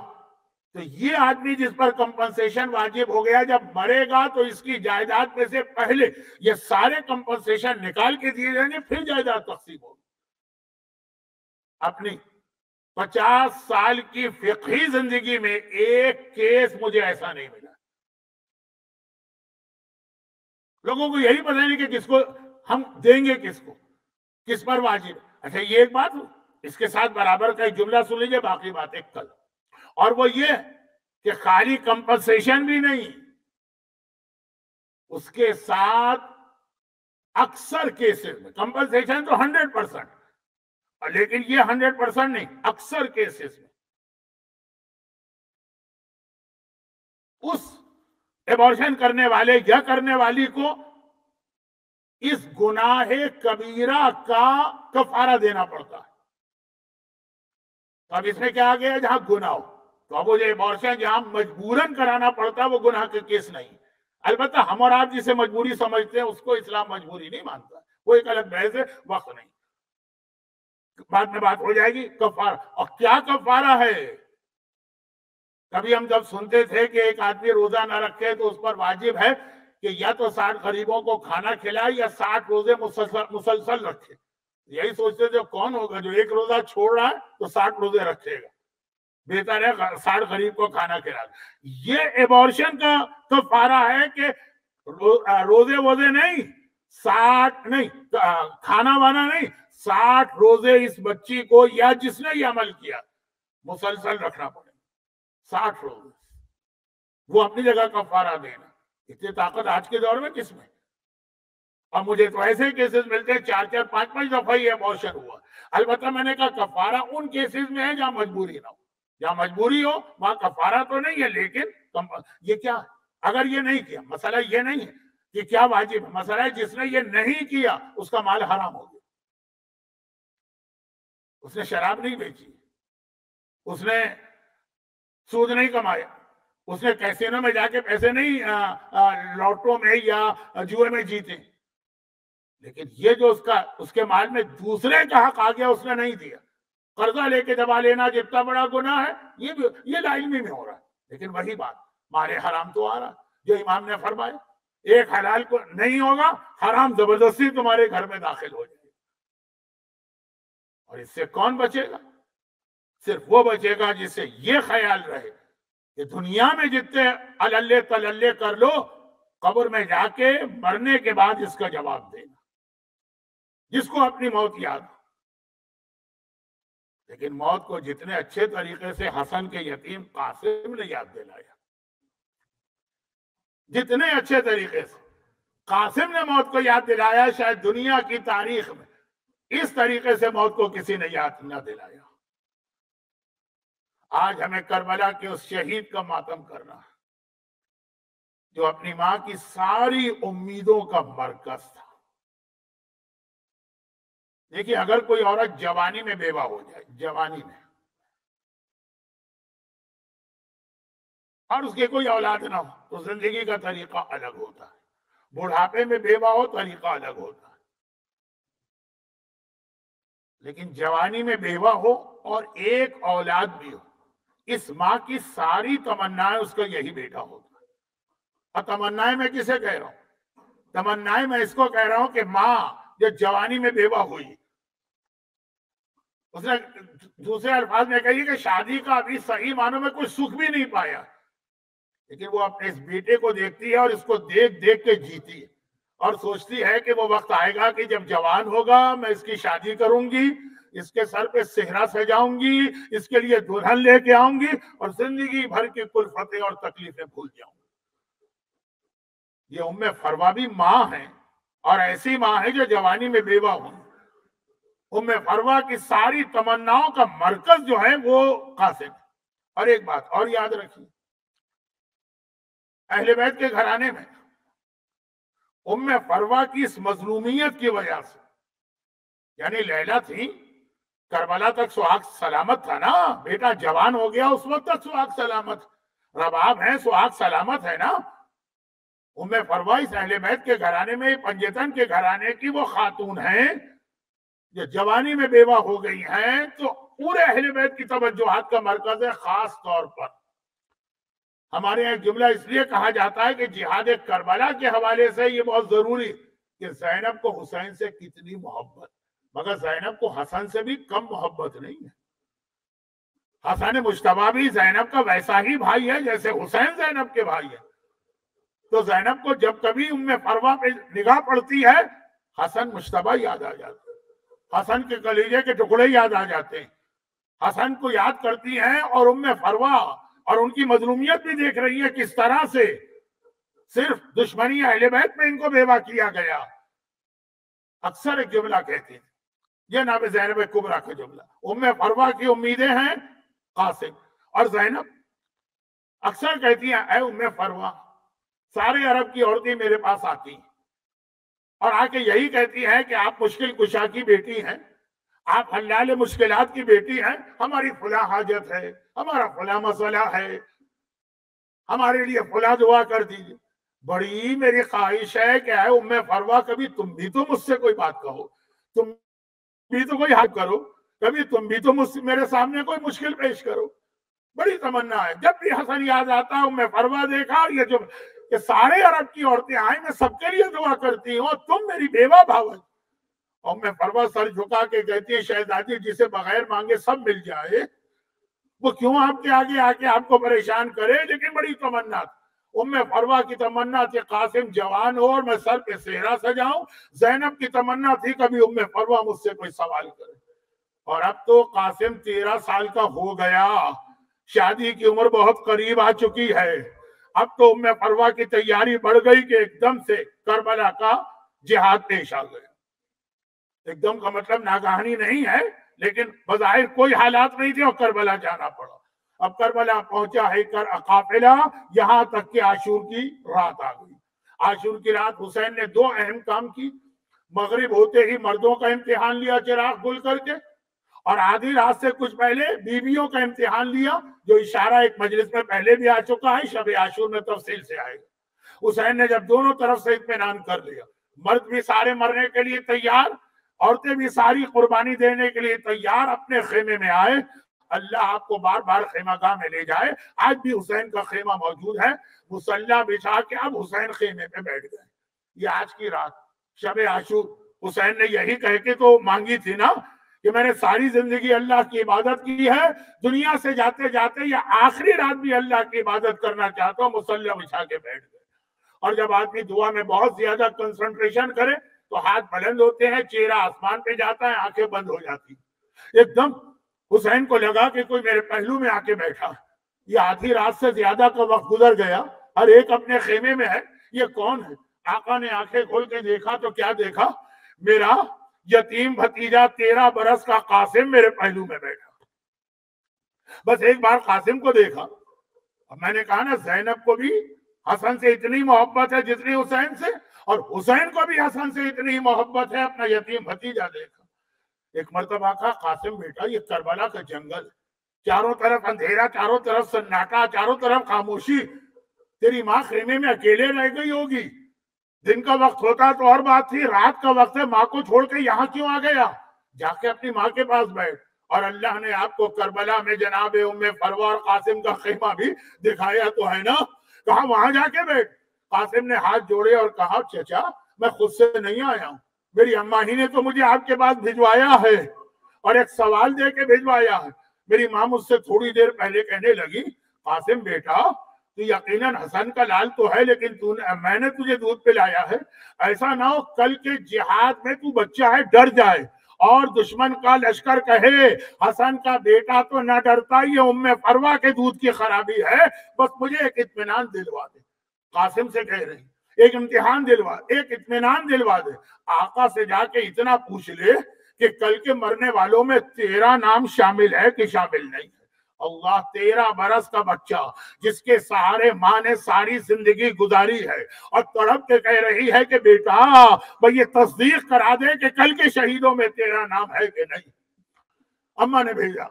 Speaker 1: تو یہ آدمی جس پر کمپنسیشن واجب ہو گیا، جب مرے گا تو اس کی جائیداد میں سے پہلے یہ سارے کمپنسیشن نکال کے دیے جائیں گے، پھر جائیداد تقسیم ہوگی۔ اپنی 50 سال کی فقہی زندگی میں ایک کیس مجھے ایسا نہیں ملا، لوگوں کو یہی پتہ نہیں کہ کس کو ہم دیں گے، کس پر واجب۔ اچھا یہ ایک بات، اس کے ساتھ برابر کا ایک جملہ سن لیجیے، باقی باتیں کل، اور وہ یہ کہ خالی کمپنسیشن بھی نہیں، اس کے ساتھ اکثر کیسز میں کمپنسیشن تو 100%، لیکن یہ 100% نہیں، اکثر کیسز میں اس ایبارشن کرنے والے یا کرنے والی کو اس گناہ کبیرہ کا کفارہ دینا پڑتا ہے۔ تو اب اس میں کیا آ گیا، جہاں گناہ ہو تو اب وہ جو ایبارشن جہاں مجبوراً کرانا پڑتا ہے وہ گناہ کے کیس نہیں۔ البتہ ہم اور آپ جسے مجبوری سمجھتے ہیں اس کو اسلام مجبوری نہیں مانتا، وہ ایک الگ بحث ہے، وقت نہیں، بعد میں بات ہو جائے گی۔ کفارہ، اور کیا کفارہ ہے؟ کبھی ہم جب سنتے تھے کہ ایک آدمی روزہ نہ رکھے تو اس پر واجب ہے کہ یا تو 60 غریبوں کو کھانا کھلائے یا 60 روزے مسلسل رکھے۔ یہی سوچتے تھے کون ہوگا جو ایک روزہ چھوڑ رہا ہے تو 60 روزے رکھے گا، بہتر ہے 60 غریب کو کھانا کھلا۔ یہ ایبارشن کا کفارہ ہے کہ روزے ووزے نہیں، 60 نہیں، کھانا وانا نہیں، 60 روزے اس بچی کو یا جس نے یہ عمل کیا مسلسل رکھنا پڑے، 60 روزے۔ وہ اپنی جگہ کفارہ دینا، اتنی طاقت آج کے دور میں کس میں؟ اور مجھے تو ایسے کیسز ملتے ہیں 4 5 دفعہ یہ ایبارشن ہوا۔ البتہ میں نے کہا کفارہ ان کیسز میں ہے جہاں مجبوری نہ ہو، جہاں مجبوری ہو وہاں کفارہ تو نہیں ہے، لیکن یہ کیا ہے؟ اگر یہ نہیں کیا، مسئلہ یہ نہیں ہے کہ کیا واجب ہے، مسئلہ ہے جس نے یہ نہیں کیا اس کا مال حرام ہو گیا، اس نے شراب نہیں بیچی، اس نے سود نہیں کمایا، اس نے کیسینو میں جا کے پیسے نہیں لوٹوں میں یا جوئے میں جیتے، لیکن یہ جو اس کے مال میں دوسرے کا حق آ گیا اس نے نہیں دیا۔ قرضہ لے کے دبا لینا جتنا بڑا گناہ ہے یہ لاعلمی میں ہو رہا ہے، لیکن وہی بات مال حرام تو آ رہا جو امام نے فرمایا، ایک حلال کو نہیں ہوگا، حرام زبردستی تمہارے گھر میں داخل ہو جائے گا۔ اور اس سے کون بچے گا؟ صرف وہ بچے گا جسے یہ خیال رہے کہ دنیا میں جتنے اللے تللے کر لو، قبر میں جا کے مرنے کے بعد اس کا جواب دینا، جس کو اپنی موت یاد ہو۔ لیکن موت کو جتنے اچھے طریقے سے حسن کے یتیم قاسم نے یاد دلایا، جتنے اچھے طریقے سے قاسم نے موت کو یاد دلایا، شاید دنیا کی تاریخ میں اس طریقے سے موت کو کسی نے یاد نہ دلایا۔ آج ہمیں کربلا کے اس شہید کا ماتم کرنا ہے جو اپنی ماں کی ساری امیدوں کا مرکز تھا۔ دیکھیے، اگر کوئی عورت جوانی میں بیوہ ہو جائے، جوانی میں، اور اس کے کوئی اولاد نہ ہو تو زندگی کا طریقہ الگ ہوتا ہے، بڑھاپے میں بیوہ ہو طریقہ الگ ہوتا ہے، لیکن جوانی میں بیوہ ہو اور ایک اولاد بھی ہو، اس ماں کی ساری تمنائیں اس کا یہی بیٹا ہوتا ہے۔ اور تمنائیں میں کسے کہہ رہا ہوں؟ تمنائیں میں اس کو کہہ رہا ہوں کہ ماں جو جوانی میں بیوہ ہوئی، اس نے دوسرے الفاظ میں کہی کہ شادی کا ابھی صحیح معنوں میں کوئی سکھ بھی نہیں پایا، لیکن وہ اپنے اس بیٹے کو دیکھتی ہے اور اس کو دیکھ دیکھ کے جیتی ہے، اور سوچتی ہے کہ وہ وقت آئے گا کہ جب جوان ہوگا میں اس کی شادی کروں گی، اس کے سر پہ صحرا سجاؤں گی، اس کے لیے دلہن لے کے آؤں گی اور زندگی بھر کی کلفتیں اور تکلیفیں بھول جاؤں گی۔ یہ ام فروا بھی ماں ہے، اور ایسی ماں ہے جو جوانی میں بیوہ ہوئی۔ ام فروا کی ساری تمناؤں کا مرکز جو ہے وہ قاسم ہے۔ اور ایک بات اور یاد رکھیے، اہل بیت کے گھرانے میں ام فروا کی اس مظلومیت کی وجہ سے، یعنی لیلا تھی، کربلا تک سہاگ سلامت تھا نا، بیٹا جوان ہو گیا اس وقت تک سہاگ سلامت، رباب ہے سہاگ سلامت ہے نا۔ ام فروا اس اہل بیت کے گھرانے میں، پنجتن کے گھرانے کی وہ خاتون ہیں جو جوانی میں بیوہ ہو گئی ہیں، تو پورے اہل بیت کی توجہات کا مرکز ہے۔ خاص طور پر ہمارے یہاں جملہ اس لیے کہا جاتا ہے کہ جہاد کربلا کے حوالے سے یہ بہت ضروری کہ زینب کو حسین سے کتنی محبت، مگر زینب کو حسن سے بھی کم محبت نہیں ہے۔ حسن مجتبیٰ بھی زینب کا ویسا ہی بھائی ہے جیسے حسین زینب کے بھائی ہے۔ تو زینب کو جب کبھی ام فروا پہ نگاہ پڑتی ہے، حسن مجتبیٰ یاد آ جاتے ہیں، حسن کے کلیجے کے ٹکڑے یاد آ جاتے ہیں، حسن کو یاد کرتی ہیں، اور ام فروا اور ان کی مظلومیت بھی دیکھ رہی ہے کس طرح سے صرف دشمنی اہل بیت میں ان کو بیوہ کیا گیا. اکثر ایک جملہ کہتے ہیں، یہ نام زینب کبریٰ کا جملہ، ام فروہ کی امیدیں ہیں قاسم. اور زینب اکثر کہتی ہیں اے ام فروہ، سارے عرب کی عورتیں میرے پاس آتی ہیں اور آ کے یہی کہتی ہیں کہ آپ مشکل کشا کی بیٹی ہیں، آپ حلال مشکلات کی بیٹی ہیں، ہماری فلاں حاجت ہے، ہمارا فلاں مسئلہ ہے، ہمارے لیے فلاں دعا کر دیجیے. بڑی میری خواہش ہے کہ اے ام فروہ کبھی تم بھی تو مجھ سے کوئی بات کہو، تم بھی تو کوئی حل کرو، کبھی تم بھی تو میرے سامنے کوئی مشکل پیش کرو. بڑی تمنا ہے. جب بھی حسن یاد آتا ام فروہ دیکھا، یہ جو کہ سارے عرب کی عورتیں آئیں، میں سب کے لیے دعا کرتی ہوں، تم میری بیوہ بھاوج. ام فروہ سر جھکا کے کہتی ہے شہزادی جسے بغیر مانگے سب مل جائے وہ کیوں آپ کے آگے آ کے آپ کو پریشان کرے. لیکن بڑی تمنا تھی ام فروہ کی تمنا تھی قاسم جوان ہو اور میں سر پہ صحرا سجاؤں. زینب کی تمنا تھی کبھی ام فروہ مجھ سے کوئی سوال کرے. اور اب تو قاسم 13 سال کا ہو گیا، شادی کی عمر بہت قریب آ چکی ہے. اب تو ام فروہ کی تیاری بڑھ گئی کہ ایک دم سے کربلا کا جہاد پیش آ گیا. ایک دم کا مطلب ناگہانی نہیں ہے، لیکن بظاہر کوئی حالات نہیں تھے اور کربلا جانا پڑا. اب کربلا پہنچا ہے قافلہ، یہاں تک کہ عاشور کی رات آ گئی. عاشور کی رات حسین نے 2 اہم کام کی. مغرب ہوتے ہی مردوں کا امتحان لیا چراغ گل کر کے، اور آدھی رات سے کچھ پہلے بیویوں کا امتحان لیا، جو اشارہ ایک مجلس میں پہلے بھی آ چکا ہے، شب عاشور میں تفصیل سے آئے گا. حسین نے جب دونوں طرف سے اطمینان کر لیا، مرد بھی سارے مرنے کے لیے تیار، عورتیں بھی ساری قربانی دینے کے لیے تیار، اپنے خیمے میں آئے. اللہ آپ کو بار بار خیمہ گاہ میں لے جائے. آج بھی حسین کا خیمہ موجود ہے. مسلح بچھا کے اب حسین خیمے پہ بیٹھ گئے. یہ آج کی رات شب عاشور. حسین نے یہی کہہ کے تو مانگی تھی نا کہ میں نے ساری زندگی اللہ کی عبادت کی ہے، دنیا سے جاتے جاتے یہ آخری رات بھی اللہ کی عبادت کرنا چاہتا ہوں. مسلح بچھا کے بیٹھ گئے. اور جب آدمی دعا میں بہت زیادہ کنسنٹریشن کرے تو ہاتھ بلند ہوتے ہیں، چہرہ آسمان پہ جاتا ہے، آنکھیں بند ہو جاتی. ایک دم حسین کو لگا کہ کوئی میرے پہلو میں آ کے بیٹھا. یہ آدھی رات سے زیادہ کا وقت گزر گیا، ہر ایک اپنے خیمے میں ہے. یہ کون ہے؟ آقا نے آنکھیں کھول کے دیکھا تو کیا دیکھا؟ میرا یتیم بھتیجا 13 برس کا قاسم میرے پہلو میں بیٹھا. بس ایک بار قاسم کو دیکھا. میں نے کہا نا زینب کو بھی حسن سے اتنی محبت ہے جتنی حسین سے، اور حسین کو بھی حسن سے اتنی محبت ہے. اپنا یتیم بھتیجا دیکھا. ایک مرتبہ کہا قاسم بیٹا یہ کربلا کا جنگل، چاروں طرف اندھیرا، چاروں طرف سناٹا، چاروں طرف خاموشی. تیری ماں خیمے میں اکیلے رہ گئی ہوگی. دن کا وقت ہوتا تو اور بات تھی، رات کا وقت ہے، ماں کو چھوڑ کے یہاں کیوں آ گیا؟ جا کے اپنی ماں کے پاس بیٹھ. اور اللہ نے آپ کو کربلا میں جناب ام فروہ اور قاسم کا خیمہ بھی دکھایا تو ہے نا. کہا وہاں جا کے بیٹھ. قاسم نے ہاتھ جوڑے اور کہا چچا میں خود سے نہیں آیا ہوں، میری اماں ہی نے تو مجھے آپ کے پاس بھجوایا ہے اور ایک سوال دے کے بھجوایا ہے. میری ماں مجھ سے تھوڑی دیر پہلے کہنے لگی قاسم بیٹا تو یقیناً حسن کا لال تو ہے، لیکن میں نے تجھے دودھ پلایا ہے، ایسا نہ ہو کل کے جہاد میں تو بچہ ہے ڈر جائے اور دشمن کا لشکر کہے حسن کا بیٹا تو نہ ڈرتا، یہ ام فروہ کے دودھ کی خرابی ہے، بس مجھے ایک اطمینان دلوا دے. قاسم سے کہہ رہی ایک امتحان دلوا، ایک اطمینان دلوا دے. آقا سے جا کے اتنا پوچھ لے کہ کل کے مرنے والوں میں تیرا نام شامل ہے کہ شامل نہیں ہے. اللہ 13 برس کا بچہ جس کے سہارے ماں نے ساری زندگی گزاری ہے اور تڑپ کے کہہ رہی ہے کہ بیٹا بھئی یہ تصدیق کرا دے کہ کل کے شہیدوں میں تیرا نام ہے کہ نہیں. اماں نے بھیجا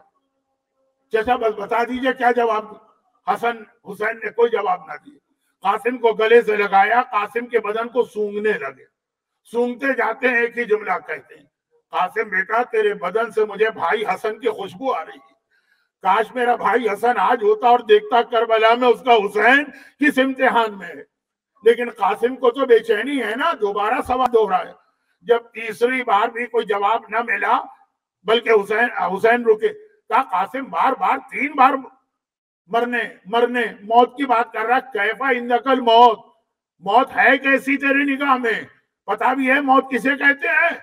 Speaker 1: چچا بس بتا دیجئے کیا جواب. حسین نے کوئی جواب نہ دیا. قاسم کو گلے سے لگایا، قاسم کے بدن کو سونگنے لگے. سونگتے جاتے ہیں ایک ہی جملہ کہتے ہیں قاسم بیٹا تیرے بدن سے مجھے بھائی حسن کی خوشبو آ رہی ہے. کاش میرا بھائی حسن آج ہوتا اور دیکھتا کربلا میں اس کا حسین کس امتحان میں ہے. لیکن قاسم کو تو بے چینی ہے نا، دوبارہ سوال دوہرایا. جب تیسری بار بھی کوئی جواب نہ ملا بلکہ حسین رکے. کہا قاسم بار بار 3 بار مرنے موت کی بات کر رہا، کیفا اندکل موت، موت ہے کیسی تیری نگاہ میں؟ پتا بھی ہے موت کسے کہتے ہیں؟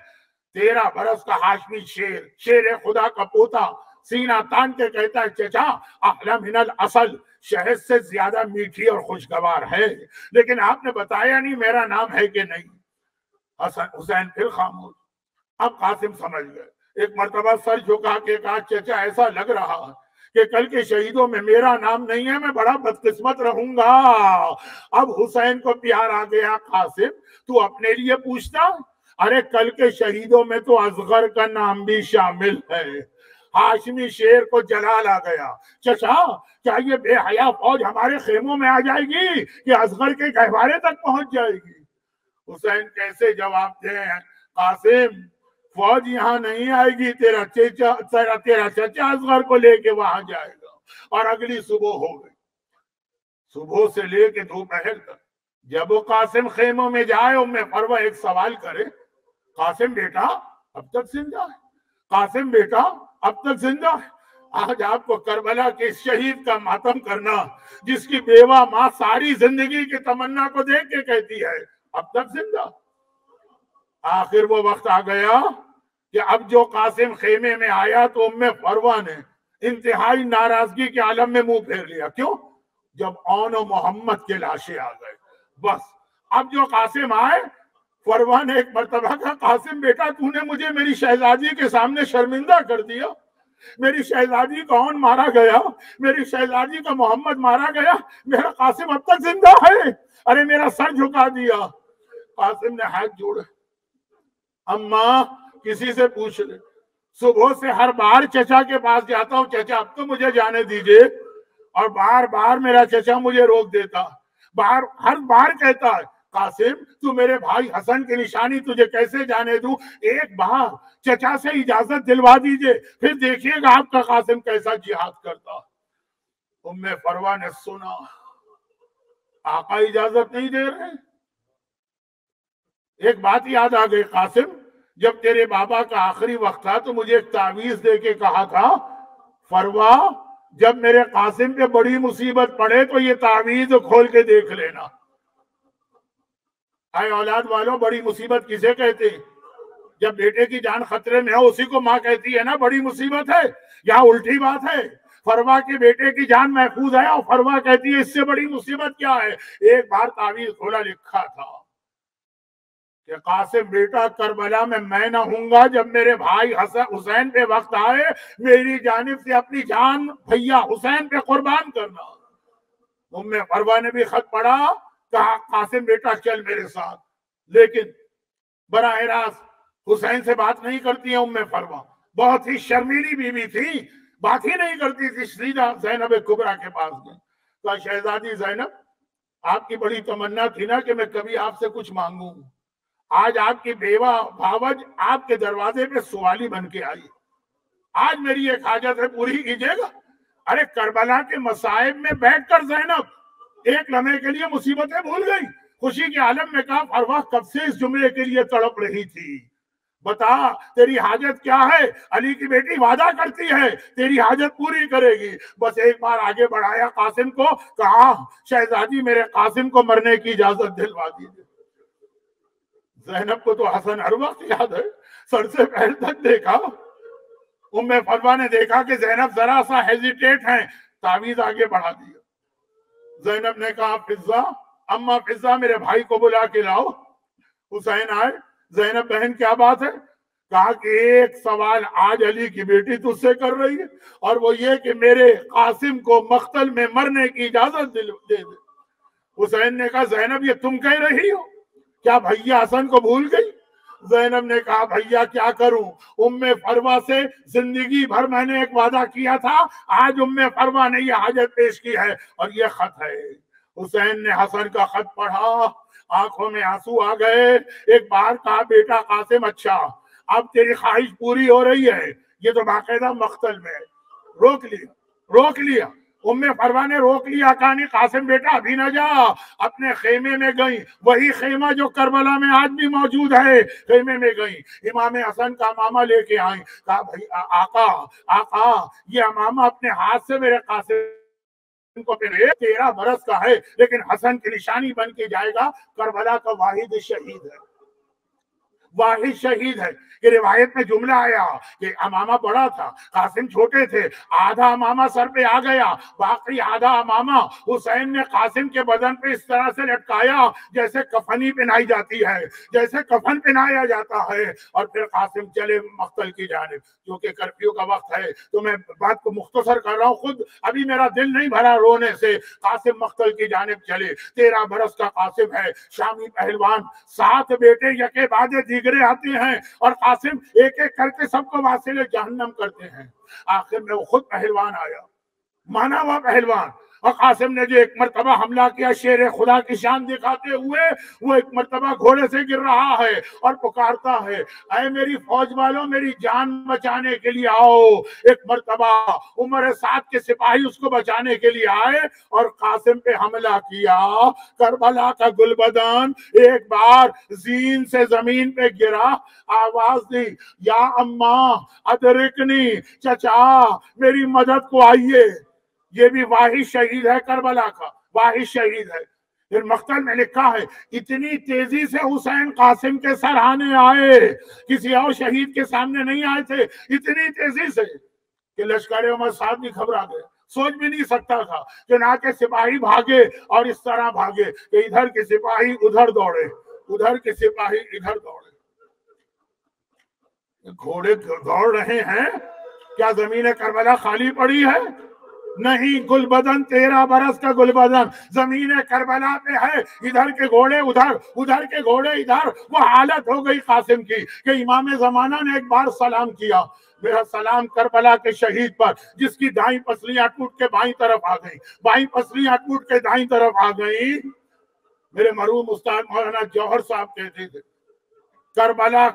Speaker 1: 13 برس کا ہاشمی شیر خدا کا پوتا سینہ تان کے کہتا ہے چچا احلى من العسل، شہد سے زیادہ میٹھی اور خوشگوار ہے، لیکن آپ نے بتایا نہیں میرا نام ہے کہ نہیں۔ حسین پھر خاموش۔ اب قاسم سمجھ گئے، ایک مرتبہ سر جھکا کے کہا چچا ایسا لگ رہا ہے کہ کل کے شہیدوں میں میرا نام نہیں ہے، میں بڑا بدقسمت رہوں گا۔ اب حسین کو پیار آ گیا، قاسم تو اپنے لیے پوچھتا، ارے کل کے شہیدوں میں تو اصغر کا نام بھی شامل ہے۔ ہاشمی شیر کو جلال آ گیا، چچا کیا یہ بے حیا فوج ہمارے خیموں میں آ جائے گی کہ اصغر کے گہوارے تک پہنچ جائے گی؟ حسین کیسے جواب دیں؟ قاسم فوج یہاں نہیں آئے گی، تیرا چچا اصغر کو لے کے وہاں جائے گا۔ اور اگلی صبح ہو گئی، صبح سے لے کے دوپہر تک جب وہ قاسم خیموں میں جائے، ام فروہ ایک سوال کرے، قاسم بیٹا اب تک زندہ ہے؟ قاسم بیٹا اب تک زندہ ہے؟ آج آپ کو کربلا کے شہید کا ماتم کرنا، جس کی بیوہ ماں ساری زندگی کی تمنا کو دیکھ کے کہتی ہے اب تک زندہ۔ آخر وہ وقت آ گیا کہ اب جو قاسم خیمے میں آیا تو ام فروہ نے انتہائی ناراضگی کے عالم میں منہ پھیر لیا۔ کیوں؟ جب اون و محمد کے لاشیں آ گئے، بس اب جو قاسم آئے، فروہ نے ایک مرتبہ کہا قاسم بیٹا تو نے مجھے میری شہزادی کے سامنے شرمندہ کر دیا، میری شہزادی کا اون مارا گیا، میری شہزادی کا محمد مارا گیا، میرا قاسم اب تک زندہ ہے، ارے میرا سر جھکا دیا۔ قاسم نے ہاتھ جوڑے، اماں کسی سے پوچھ لے، صبح سے ہر بار چچا کے پاس جاتا ہوں، چچا اب تو مجھے جانے دیجئے، اور بار بار میرا چچا مجھے روک دیتا، ہر بار کہتا ہے قاسم تو میرے بھائی حسن کی نشانی، تجھے کیسے جانے دوں؟ ایک بار چچا سے اجازت دلوا دیجئے، پھر دیکھیے گا آپ کا قاسم کیسا جہاد کرتا۔ ام فروہ نے سنا آقا اجازت نہیں دے رہے۔ ایک بات یاد آ گئی، قاسم جب تیرے بابا کا آخری وقت تھا تو مجھے ایک تعویذ دے کے کہا تھا، فروہ جب میرے قاسم پہ بڑی مصیبت پڑے تو یہ تعویذ کھول کے دیکھ لینا۔ اے اولاد والوں، بڑی مصیبت کسے کہتے ہیں؟ جب بیٹے کی جان خطرے میں ہو اسی کو ماں کہتی ہے نا بڑی مصیبت ہے، یا الٹی بات ہے؟ فروہ کے بیٹے کی جان محفوظ ہے اور فروہ کہتی ہے اس سے بڑی مصیبت کیا ہے؟ ایک بار تعویذ کھولا، لکھا تھا کہ قاسم بیٹا کربلا میں نہ ہوں گا، جب میرے بھائی حسین پہ وقت آئے میری جانب سے اپنی جان بھیا حسین پہ قربان کرنا۔ ام فروہ نے بھی خط پڑھا، کہا قاسم بیٹا چل میرے ساتھ، لیکن براہ راست حسین سے بات نہیں کرتی ہے ام فروہ، بہت ہی شرمیلی بیوی تھی، بات ہی نہیں کرتی تھی، سیدھا زینب کبریٰ کے پاس گئی، کہا شہزادی زینب آپ کی بڑی تمنا تھی نا کہ میں کبھی آپ سے کچھ مانگوں، آج آپ کی بیوہ بھاوج آپ کے دروازے پہ سوالی بن کے آئی، آج میری ایک حاجت ہے پوری کیجیے گا۔ ارے کربلا کے مصائب میں بیٹھ کر زینب ایک لمحے کے لیے مصیبتیں بھول گئی، خوشی کے عالم میں کہا فروہ کب سے اس جملے کے لیے تڑپ رہی تھی، بتا تیری حاجت کیا ہے؟ علی کی بیٹی وعدہ کرتی ہے تیری حاجت پوری کرے گی، بس ایک بار آگے بڑھایا قاسم کو، کہا شہزادی میرے قاسم کو مرنے کی اجازت دلوا دیجیے۔ زینب کو تو حسن ہر وقت یاد ہے، سر سے پیر تک دیکھا۔ ام فروہ نے دیکھا کہ زینب ذرا سا ہیزیٹیٹ ہیں، تعویذ آگے بڑھا دیا۔ زینب نے کہا فضہ، اما فضہ میرے بھائی کو بلا کے لاؤ۔ حسین آئے، زینب بہن کیا بات ہے؟ کہا کہ ایک سوال آج علی کی بیٹی تجھ سے کر رہی ہے، اور وہ یہ کہ میرے قاسم کو مقتل میں مرنے کی اجازت دے دے۔ حسین نے کہا زینب یہ تم کہہ رہی ہو؟ کیا بھیا حسن کو بھول گئی؟ زینب نے کہا بھیا کیا کروں، ام فروہ سے زندگی بھر میں نے ایک وعدہ کیا تھا، آج ام فروہ نے یہ حاجت پیش کی ہے اور یہ خط ہے۔ حسین نے حسن کا خط پڑھا، آنکھوں میں آنسو آ گئے، ایک بار کہا بیٹا قاسم اچھا اب تیری خواہش پوری ہو رہی ہے، یہ تو باقاعدہ مقتل میں روک لیا۔ ام فروہ نے روک لیا، کہا نہیں قاسم بیٹا ابھی نہ جا، اپنے خیمے میں گئی، وہی خیمہ جو کربلا میں آج بھی موجود ہے، خیمے میں گئی، امام حسن کا امامہ لے کے آئیں، کہا بھائی آقا یہ امامہ اپنے ہاتھ سے میرے قاسم کو پہنے، 13 برس کا ہے لیکن حسن کی نشانی بن کے جائے گا، کربلا کا واحد شہید ہے۔ واحد شہید ہے کہ روایت میں جملہ آیا کہ امامہ بڑا تھا، قاسم چھوٹے تھے، آدھا امامہ سر پہ آ گیا، باقی آدھا امامہ حسین نے قاسم کے بدن پہ اس طرح سے لٹکایا جیسے کفنی پہنائی جاتی ہے، جیسے کفن پہنایا جاتا ہے، اور پھر قاسم چلے مقتل کی جانب۔ کیونکہ کرفیو کا وقت ہے تو میں بات کو مختصر کر رہا ہوں، خود ابھی میرا دل نہیں بھرا رونے سے۔ قاسم مقتل کی جانب چلے، 13 برس کا قاسم ہے، شامی پہلوان، 7 بیٹے یکے بعد دیگرے آتے ہیں اور قاسم ایک ایک کر کے سب کو واصل جہنم کرتے ہیں۔ آخر میں وہ خود پہلوان آیا، مانا ہوا پہلوان، اور قاسم نے جو ایک مرتبہ حملہ کیا شیر خدا کی شان دکھاتے ہوئے، وہ ایک مرتبہ گھوڑے سے گر رہا ہے اور پکارتا ہے اے میری فوج والوں، میری جان بچانے کے لیے آؤ۔ ایک مرتبہ عمر سعد کے سپاہی اس کو بچانے کے لیے آئے اور قاسم پہ حملہ کیا۔ کربلا کا گلبدن ایک بار زین سے زمین پہ گرا، آواز دی یا اماں ادرکنی، چچا میری مدد کو آئیے۔ یہ بھی واحد شہید ہے کربلا کا، واحد شہید ہے۔ پھر مقتل میں لکھا ہے اتنی تیزی سے حسین قاسم کے سرہانے آئے، کسی اور شہید کے سامنے نہیں آئے تھے، اتنی تیزی سے کہ لشکر عمر سعد بھی گھبرا گئے، سوچ بھی نہیں سکتا تھا کہ نہ کہ سپاہی بھاگے اور اس طرح بھاگے کہ ادھر کے سپاہی ادھر دوڑے، ادھر کے سپاہی ادھر دوڑے۔ گھوڑے دوڑ رہے ہیں، کیا زمین کربلا خالی پڑی ہے؟ نہیں، گلبدن 13 برس کا گلبدن زمین کربلا پہ ہے، ادھر کے گھوڑے ادھر، ادھر کے گھوڑے ادھر۔ وہ حالت ہو گئی قاسم کی کہ امام زمانہ نے ایک بار سلام کیا، میرا سلام کربلا کے شہید پر جس کی دائیں پسلیاں ٹوٹ کے بائیں طرف آ گئیں، بائیں پسلیاں ٹوٹ کے دائیں طرف آ گئیں۔ میرے مرحوم استاد مولانا جوہر صاحب کہتے تھے کربلا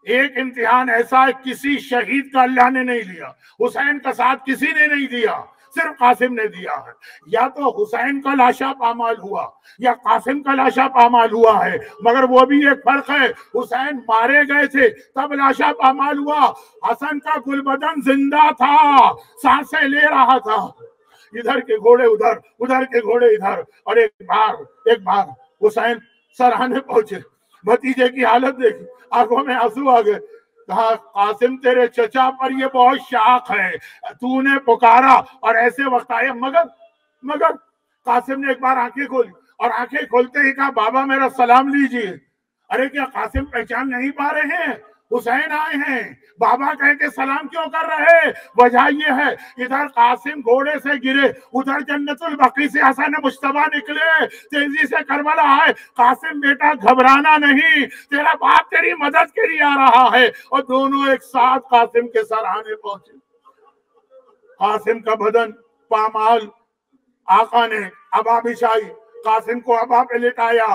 Speaker 1: ایک امتحان ایسا ہے کسی شہید کا اللہ نے نہیں لیا، حسین کا ساتھ کسی نے نہیں دیا، صرف قاسم نے دیا ہے۔ یا تو حسین کا لاشا پامال ہوا یا قاسم کا لاشا پامال ہوا ہے، مگر وہ بھی ایک فرق ہے، حسین مارے گئے تھے تب لاشا پامال ہوا، حسن کا گلبدن زندہ تھا، سانسیں لے رہا تھا، ادھر کے گھوڑے ادھر، ادھر کے گھوڑے ادھر۔ اور ایک بار حسین سرہانے پہنچے، بھتیجے کی حالت دیکھی، آنکھوں میں آنسو آ گئے، کہا قاسم تیرے چچا پر یہ بہت شاق ہے، تو نے پکارا اور ایسے وقت آئے، مگر قاسم نے ایک بار آنکھیں کھولی اور آنکھیں کھولتے ہی کہا بابا میرا سلام لیجیے۔ ارے کیا قاسم پہچان نہیں پا رہے ہیں؟ حسین آئے ہیں، بابا کہہ کے سلام کیوں کر رہے؟ وجہ یہ ہے ادھر قاسم گھوڑے سے گرے، ادھر جنت البقیع سے حسن مجتبیٰ نکلے، تیزی سے کربلا آئے۔ قاسم بیٹا گھبرانا نہیں، تیرا باپ تیری مدد کے لیے آ رہا ہے، اور دونوں ایک ساتھ قاسم کے سرہانے پہنچے۔ قاسم کا بدن پامال، آقا نے ابا بچھائی، قاسم کو ابا پہ لٹایا،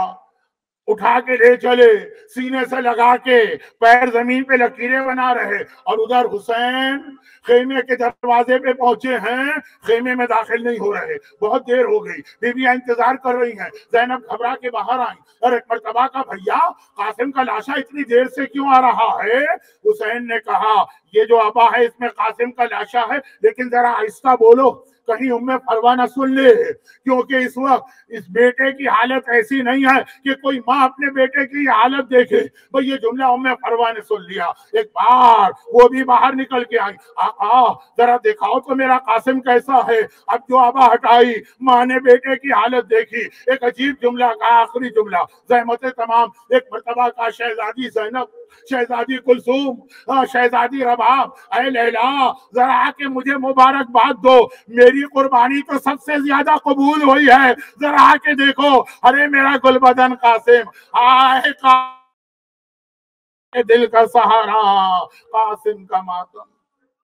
Speaker 1: اٹھا کے لے چلے، سینے سے لگا کے پیر زمین پہ لکیریں بنا رہے، اور ادھر حسین خیمے کے دروازے پہ پہنچے ہیں، خیمے میں داخل نہیں ہو رہے، بہت دیر ہو گئی، بیویاں انتظار کر رہی ہیں، زینب گھبرا کے باہر آئیں اور ایک مرتبہ کا بھیا قاسم کا لاشا اتنی دیر سے کیوں آ رہا ہے؟ حسین نے کہا یہ جو ابا ہے اس میں قاسم کا لاشا ہے، لیکن ذرا آہستہ بولو کہیں ام فروا نہ سن لے، کیونکہ اس وقت اس بیٹے کی حالت ایسی نہیں ہے کہ کوئی ماں اپنے بیٹے کی حالت دیکھے۔ بھئی یہ جملہ ام فروا نے سن لیا، ایک بار وہ بھی باہر نکل کے آئی، آقا ذرا دکھاؤ تو میرا قاسم کیسا ہے۔ اب جو آبا ہٹائی، ماں نے بیٹے کی حالت دیکھی، ایک عجیب جملہ کا آخری جملہ، زحمت تمام، ایک مرتبہ کا شہزادی زینب، شہزادی کلثوم، شہزادی رباب، اے لیلا ذرا آ کے مجھے مبارکباد دو، میری قربانی تو سب سے زیادہ قبول ہوئی ہے، ذرا آ کے دیکھو، ارے میرا گلبدن قاسم، آئے دل کا سہارا، قاسم کا ماتم۔